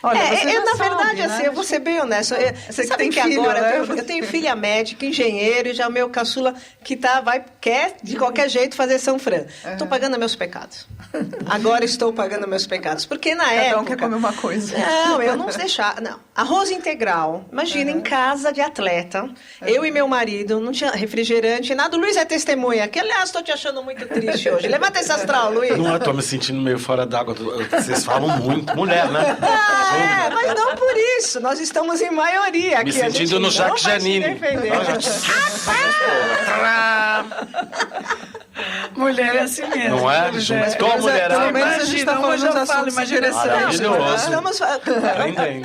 Olha, na verdade, assim, eu vou ser bem honesta. Você sabe que filho, agora né? eu tenho filha médica, engenheiro, e já o meu caçula que quer de qualquer jeito fazer São Fran. Estou pagando meus pecados. Agora estou pagando meus pecados. Porque na época... Cada um quer comer uma coisa. Não, eu não deixar... Não. Arroz integral. Imagina, em casa de atleta, eu e meu marido, não tinha refrigerante, nada. O Luiz é testemunha. Que, aliás, estou te achando muito triste hoje. Levanta esse astral, Luiz. Não, eu estou me sentindo meio fora d'água. Vocês falam muito. Mulher, né? Mas não por isso. Nós estamos em maioria aqui. Me sentindo no Jacques Janine. Mulher é assim mesmo. Não é? Qual mulher é? Pelo menos a gente está falando dos assuntos interessantes.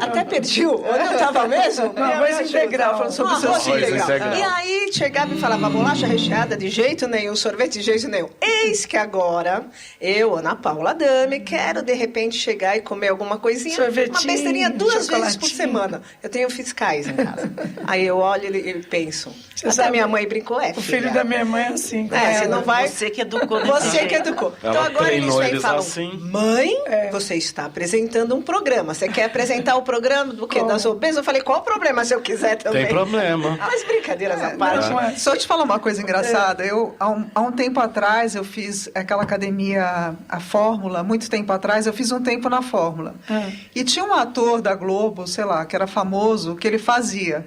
Até perdi onde eu estava mesmo. Arroz integral, falando sobre o seu filho. E aí chegava e falava, bolacha recheada de jeito nenhum, sorvete de jeito nenhum. Eis que agora, eu, Ana Paula Adame, quero de repente chegar e comer alguma coisinha, uma besteirinha 2 vezes por semana. Eu tenho fiscais em casa. Aí eu olho e penso. Até minha mãe brincou, o filho da minha mãe é assim. Você não vai... Você que educou. Você que educou. Então agora eles vêm e falam, assim. mãe, você está apresentando um programa. Você quer apresentar o programa do quê? Das obesas? Eu falei, qual o problema se eu quiser também? Tem problema. Mas brincadeiras à parte. Só te falar uma coisa engraçada. Eu, há um tempo atrás, eu fiz aquela academia, a Fórmula, muito tempo atrás, eu fiz um tempo na Fórmula. E tinha um ator da Globo, sei lá, que era famoso, que ele fazia.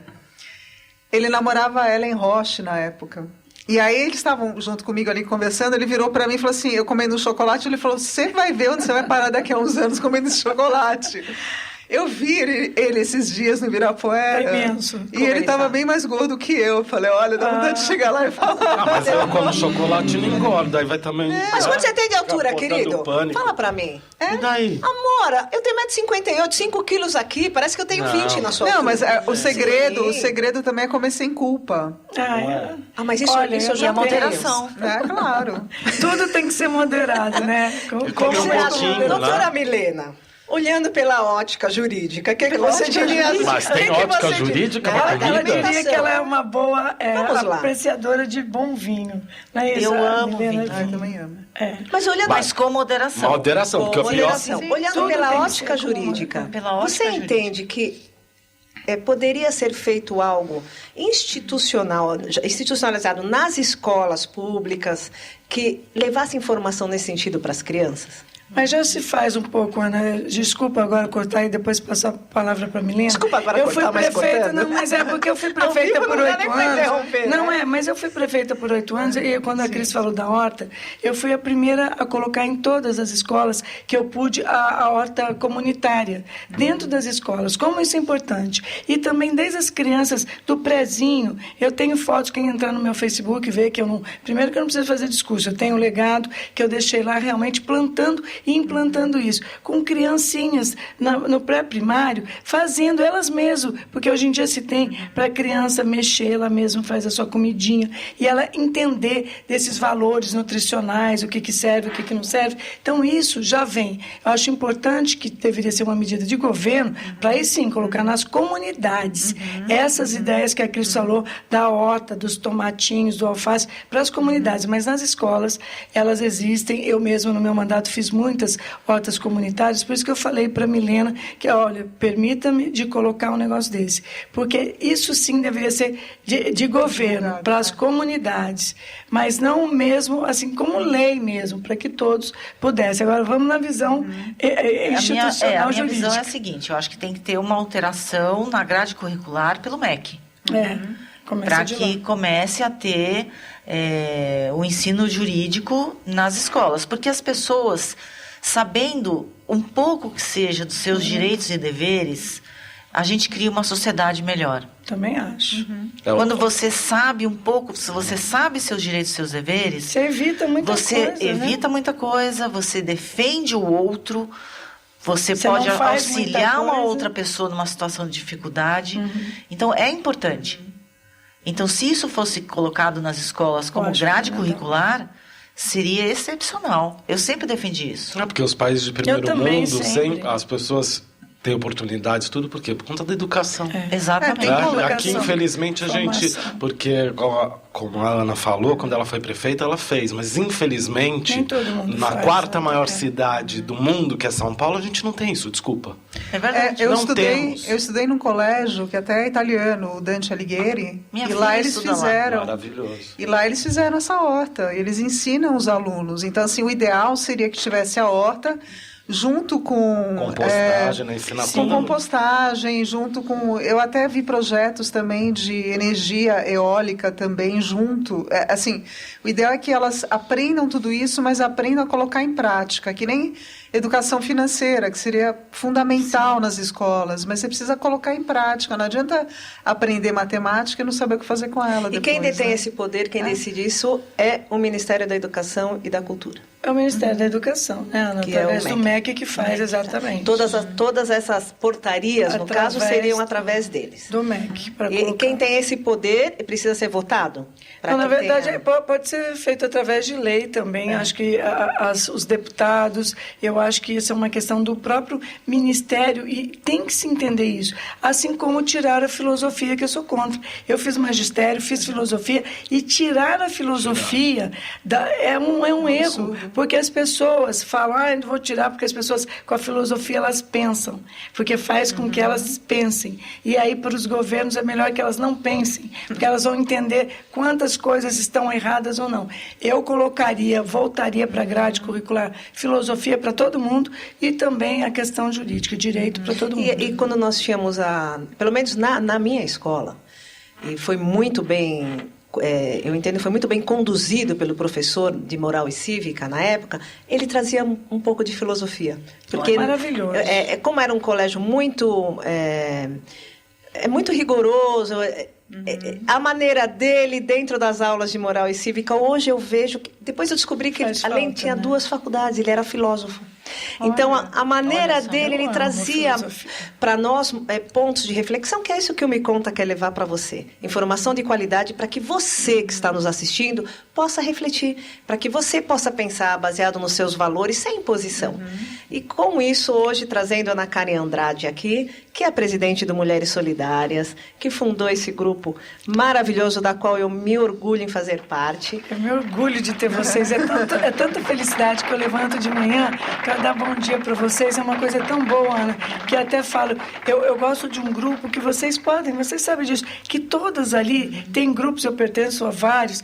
Ele namorava a Ellen Roche na época. E aí eles estavam junto comigo ali conversando, ele virou para mim e falou assim, eu comendo um chocolate, ele falou, você vai ver onde você vai parar daqui a uns anos comendo esse chocolate. Eu vi ele esses dias no Ibirapuera. É imenso. E ele estava bem mais gordo que eu. Falei, olha, dá vontade de chegar lá e falar. Mas eu como chocolate não engorda, aí vai também... Mas quanto você tem de altura, Fica querido? botando pânico. Fala pra mim. E daí? Amora, eu tenho 1,58 m, 5 quilos aqui, parece que eu tenho 20 na sua Não, altura. mas o Sim. segredo também é comer sem culpa. Ah, mas isso, Olha, isso eu E já a moderação. É, claro. Tudo tem que ser moderado, né? comi Como um você acha, pouquinho, né? doutora Milena, olhando pela ótica jurídica, o que você diria? Mas tem que ótica você jurídica diria? pra Ela comida? diria que ela é uma boa Vamos lá. apreciadora de bom vinho. Não é isso? Eu A amo Milena vinho. Eu também amo. É. Mas olhando Mas com moderação. Moderação, porque o pior... moderação, olhando Tudo pela tem que ótica ser com jurídica, pela ótica você jurídica. entende que poderia ser feito algo institucionalizado nas escolas públicas que levasse informação nesse sentido para as crianças? Mas já se faz um pouco, Ana. Desculpa agora cortar e depois passar a palavra para a Milena. Desculpa agora eu cortar, fui mas prefeita, cortando. não, mas é porque eu fui Ao prefeita vivo por não dá 8 nem pra anos. interromper, Não né? mas eu fui prefeita por 8 anos e quando a Cris falou da horta, eu fui a primeira a colocar em todas as escolas que eu pude a horta comunitária, dentro das escolas. Como isso é importante. E também desde as crianças do prezinho, eu tenho fotos, quem entrar no meu Facebook vê que eu não... Primeiro que eu não preciso fazer discurso, eu tenho um legado que eu deixei lá realmente plantando e implantando isso, com criancinhas no pré-primário, fazendo elas mesmas, porque hoje em dia se tem para a criança mexer, ela mesma faz a sua comidinha, e ela entender desses valores nutricionais, o que serve, o que não serve. Então, isso já vem. Eu acho importante que deveria ser uma medida de governo, para aí sim, colocar nas comunidades essas ideias que a Cris falou, da horta, dos tomatinhos, do alface, para as comunidades. Mas nas escolas, elas existem. Eu mesma, no meu mandato, fiz muitas hortas comunitárias, por isso que eu falei para a Milena que, olha, permita-me de colocar um negócio desse, porque isso sim deveria ser de governo, para as comunidades, mas não mesmo, assim, como lei mesmo, para que todos pudessem. Agora, vamos na visão institucional a minha jurídica. visão é a seguinte, eu acho que tem que ter uma alteração na grade curricular pelo MEC. Para que comece a ter o ensino jurídico nas escolas, porque as pessoas, sabendo um pouco que seja dos seus direitos e deveres, a gente cria uma sociedade melhor. Também acho. Quando você sabe um pouco, se você sabe seus direitos e seus deveres, Você evita muita você coisa, evita muita coisa, você defende o outro, você Você pode não faz auxiliar muita uma coisa. outra pessoa numa situação de dificuldade. Então, é importante. Então, se isso fosse colocado nas escolas como acho grade fundamental. curricular, seria excepcional. Eu sempre defendi isso. É porque os países de primeiro também, mundo, sempre. as pessoas têm oportunidades, tudo por quê? Por conta da educação. Exatamente. tem colocação, Aqui, infelizmente, a gente... formação. Porque, como a Ana falou, quando ela foi prefeita, ela fez. Mas, infelizmente, Nem todo mundo na faz, quarta né? maior cidade do mundo, que é São Paulo, a gente não tem isso, desculpa. É verdade. Eu não temos. estudei num colégio que até é italiano, o Dante Alighieri, Minha e filha lá eles estuda lá. fizeram... Maravilhoso. E lá eles fizeram essa horta, eles ensinam os alunos. Então, assim, o ideal seria que tivesse a horta junto com... Compostagem, né? Ensina com todo mundo. compostagem, junto com... Eu até vi projetos também de energia eólica também junto. Assim, o ideal é que elas aprendam tudo isso, mas aprendam a colocar em prática, que nem educação financeira, que seria fundamental nas escolas, mas você precisa colocar em prática. Não adianta aprender matemática e não saber o que fazer com ela E depois, quem detém né? esse poder, quem decide isso, é o Ministério da Educação e da Cultura. É o Ministério da Educação, né, Ana? Que é o Através do MEC. MEC que faz, exatamente. Todas essas portarias, no caso, Através seriam através deles. Do MEC. Para E quem tem esse poder precisa ser votado? Então, na verdade, pode ser feito através de lei também. Acho que os deputados, eu acho que isso é uma questão do próprio Ministério e tem que se entender isso. Assim como tirar a filosofia, que eu sou contra. Eu fiz magistério, fiz filosofia e tirar a filosofia é um erro, porque as pessoas falam, não vou tirar porque as pessoas com a filosofia elas pensam, porque faz com que elas pensem. E aí para os governos é melhor que elas não pensem, porque elas vão entender quantas coisas estão erradas ou não. Eu voltaria para a grade curricular filosofia para todo mundo e também a questão jurídica, direito para todo mundo. E quando nós tínhamos pelo menos na minha escola, e foi muito bem eu entendo que foi muito bem conduzido pelo professor de moral e cívica na época, ele trazia um pouco de filosofia. Porque maravilhoso. Como era um colégio muito rigoroso, a maneira dele dentro das aulas de moral e cívica, hoje eu vejo que, depois eu descobri que ele, além tinha 2 faculdades, ele era filósofo. Então, a maneira dele, ele trazia para nós pontos de reflexão, que é isso que o Me Conta quer levar para você. Informação de qualidade para que você que está nos assistindo possa refletir, para que você possa pensar baseado nos seus valores, sem imposição. E com isso, hoje, trazendo a Ana Karen Andrade aqui, que é a presidente do Mulheres Solidárias, que fundou esse grupo maravilhoso, da qual eu me orgulho em fazer parte. Eu me orgulho de ter vocês. É tanta felicidade que eu levanto de manhã, quero dar bom dia para vocês. É uma coisa tão boa, Ana, que até falo, eu gosto de um grupo que vocês sabem disso, que todas ali têm grupos, eu pertenço a vários,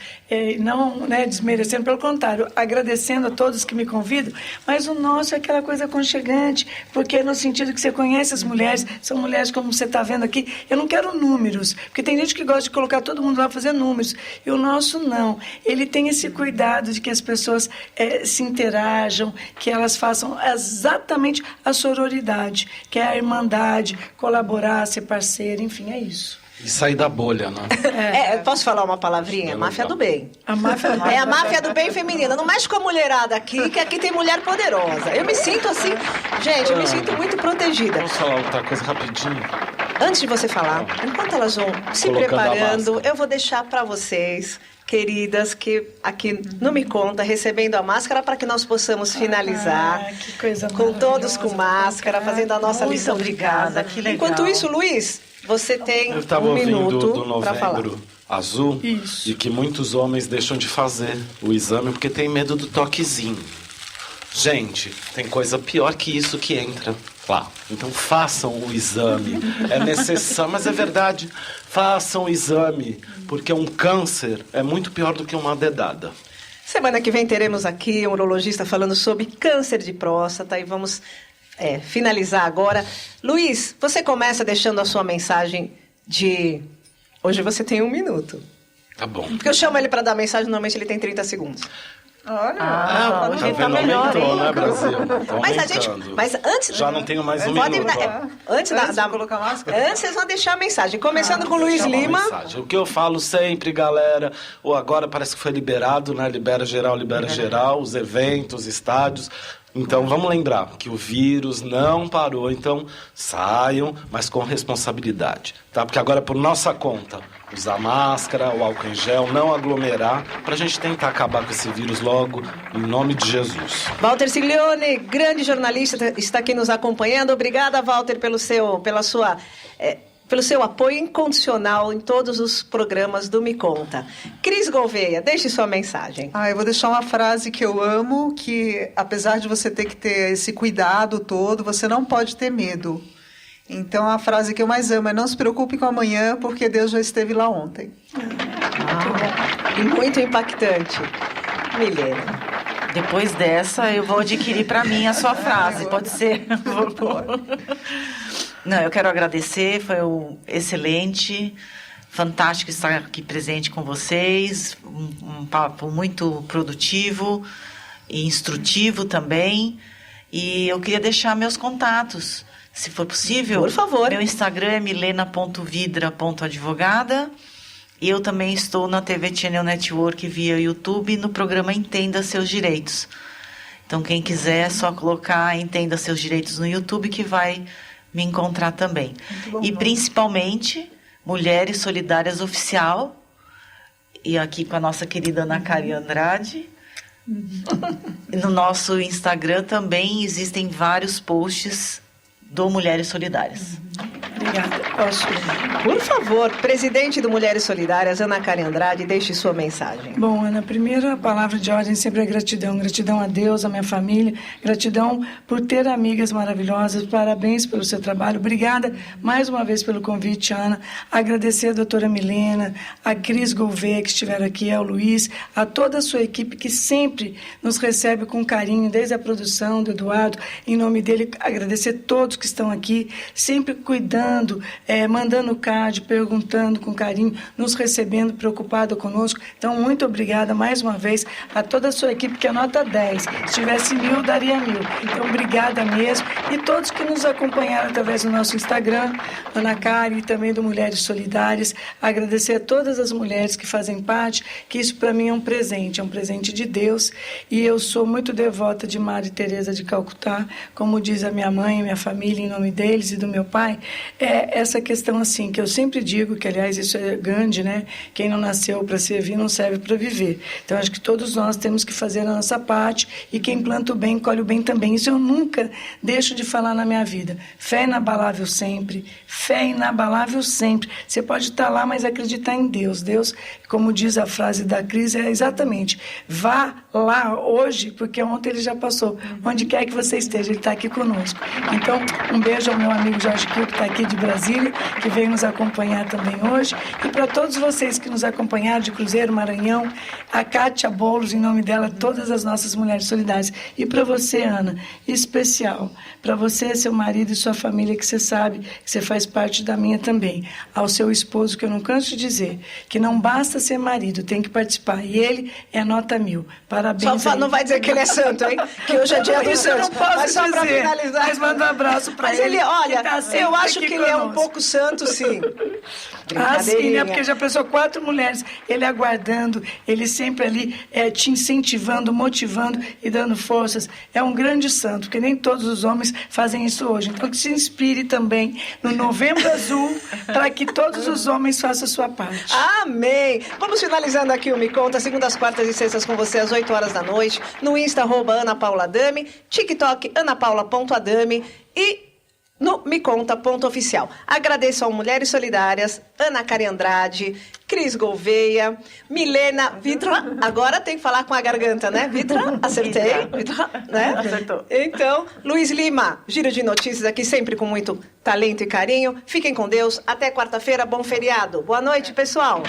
não desmerecendo, pelo contrário, agradecendo a todos que me convidam, mas o nosso é aquela coisa aconchegante, porque é no sentido que você conhece as mulheres, são mulheres como você está vendo aqui. Eu não quero números, porque tem gente que gosta de colocar todo mundo lá fazer números, e o nosso não. Ele tem esse cuidado de que as pessoas se interajam, que elas façam exatamente a sororidade, que é a irmandade, colaborar, ser parceira, enfim, é isso. E sair da bolha, né? Posso falar uma palavrinha? Máfia do bem. A máfia É a máfia do bem feminina. Não mexe com a mulherada aqui, que aqui tem mulher poderosa. Eu me sinto assim... Gente, eu me sinto muito protegida. Vamos falar outra coisa rapidinho? Antes de você falar, enquanto elas vão se preparando, eu vou deixar para vocês, queridas, que aqui no Me Conta, recebendo a máscara, para que nós possamos finalizar que coisa com todos com máscara, fazendo a nossa lição de casa. Que legal. Enquanto isso, Luiz, você tem Eu estava um ouvindo minuto para falar. do Novembro Azul, Isso. de que muitos homens deixam de fazer o exame porque tem medo do toquezinho. Gente, tem coisa pior que isso que entra lá. Então façam o exame. É necessário, mas é verdade. Façam o exame, porque um câncer é muito pior do que uma dedada. Semana que vem teremos aqui um urologista falando sobre câncer de próstata e vamos finalizar agora. Luiz, você começa deixando a sua mensagem de... Hoje você tem 1 minuto. Tá bom. Porque eu chamo ele para dar mensagem, normalmente ele tem 30 segundos. Olha, hoje Tá melhor, hein? né, Brasil? Tô Mas antes... Já não tenho mais um Pode- minuto. Antes de colocar máscara? Antes vocês vão deixar a mensagem. Começando com o Luiz Deixa uma Lima. mensagem. O que eu falo sempre, galera, ou agora parece que foi liberado, né? Libera geral, os eventos, estádios. Então, vamos lembrar que o vírus não parou. Então, saiam, mas com responsabilidade, tá? Porque agora é por nossa conta. Usar máscara, o álcool em gel, não aglomerar, pra gente tentar acabar com esse vírus logo, em nome de Jesus. Walter Ciglione, grande jornalista, está aqui nos acompanhando. Obrigada, Walter, pelo seu apoio incondicional em todos os programas do Me Conta. Cris Gouveia, deixe sua mensagem. Eu vou deixar uma frase que eu amo, que apesar de você ter que ter esse cuidado todo, você não pode ter medo. Então, a frase que eu mais amo é: não se preocupe com amanhã, porque Deus já esteve lá ontem. E muito impactante. Milena. Depois dessa, eu vou adquirir para mim a sua frase, pode ser? Não, eu quero agradecer, foi excelente, fantástico estar aqui presente com vocês, um papo muito produtivo e instrutivo também. E eu queria deixar meus contatos, se for possível. Por favor. Meu Instagram é milena.vidra.advogada. E eu também estou na TV Channel Network via YouTube no programa Entenda Seus Direitos. Então, quem quiser, é só colocar Entenda Seus Direitos no YouTube que vai me encontrar também. E principalmente, Mulheres Solidárias Oficial. E aqui com a nossa querida Ana Karen Andrade. E no nosso Instagram também existem vários posts do Mulheres Solidárias. Obrigada. Posso? Por favor, presidente do Mulheres Solidárias, Ana Karen Andrade, deixe sua mensagem. Bom, Ana, a primeira palavra de ordem sempre é gratidão. Gratidão a Deus, a minha família. Gratidão por ter amigas maravilhosas. Parabéns pelo seu trabalho. Obrigada mais uma vez pelo convite, Ana. Agradecer a doutora Milena, a Cris Gouveia, que estiveram aqui, ao Luiz, a toda a sua equipe que sempre nos recebe com carinho, desde a produção do Eduardo. Em nome dele, agradecer a todos que estão aqui, sempre cuidando ligando, mandando card, perguntando com carinho, nos recebendo, preocupada conosco. Então, muito obrigada mais uma vez a toda a sua equipe, que é nota 10. Se tivesse 1000, daria 1000. Então, obrigada mesmo. E todos que nos acompanharam através do nosso Instagram, Ana Karen, e também do Mulheres Solidárias. Agradecer a todas as mulheres que fazem parte, que isso para mim é um presente de Deus. E eu sou muito devota de Madre Teresa de Calcutá, como diz a minha mãe, minha família, em nome deles e do meu pai. Essa questão assim, que eu sempre digo, que aliás isso é Gandhi, né? Quem não nasceu para servir não serve para viver. Então acho que todos nós temos que fazer a nossa parte, e quem planta o bem, colhe o bem também. Isso eu nunca deixo de falar na minha vida. Fé inabalável sempre, fé inabalável sempre. Você pode estar lá, mas acreditar em Deus. Deus, como diz a frase da Cris, é exatamente, vá lá hoje, porque ontem ele já passou. Onde quer que você esteja, ele está aqui conosco. Então, um beijo ao meu amigo Jorge Kiel, que está aqui de Brasília, que veio nos acompanhar também hoje. E para todos vocês que nos acompanharam de Cruzeiro, Maranhão, a Kátia Boulos, em nome dela, todas as nossas mulheres solidárias. E para você, Ana, especial, para você, seu marido e sua família, que você sabe que você faz parte da minha também. Ao seu esposo, que eu não canso de dizer, que não basta ser marido, tem que participar. E ele é nota 1000. Parabéns. Só não vai dizer que ele é santo, hein? Que hoje é dia dos santos. Eu não posso mas só para dizer, finalizar. mas manda um abraço para ele. Mas ele, olha, tá eu acho que ele é um conosco. pouco santo, sim. Sim, né? Porque já pensou 4 mulheres, ele aguardando, ele sempre ali te incentivando, motivando e dando forças. É um grande santo, porque nem todos os homens fazem isso hoje. Então, que se inspire também no Novembro Azul, para que todos os homens façam a sua parte. Amém! Vamos finalizando aqui o Me Conta, segundas, quartas e sextas com você às 8 horas da noite, no Insta, @AnaPaulaAdami, TikTok, anapaula.adami e no meconta.oficial. Agradeço ao Mulheres Solidárias, Ana Karen Andrade, Cris Gouveia, Milena Vitra. Agora tem que falar com a garganta, né? Vitra? Acertei? Vitra, né? Acertou. Então, Luiz Lima, giro de notícias aqui sempre com muito talento e carinho. Fiquem com Deus. Até quarta-feira. Bom feriado. Boa noite, pessoal.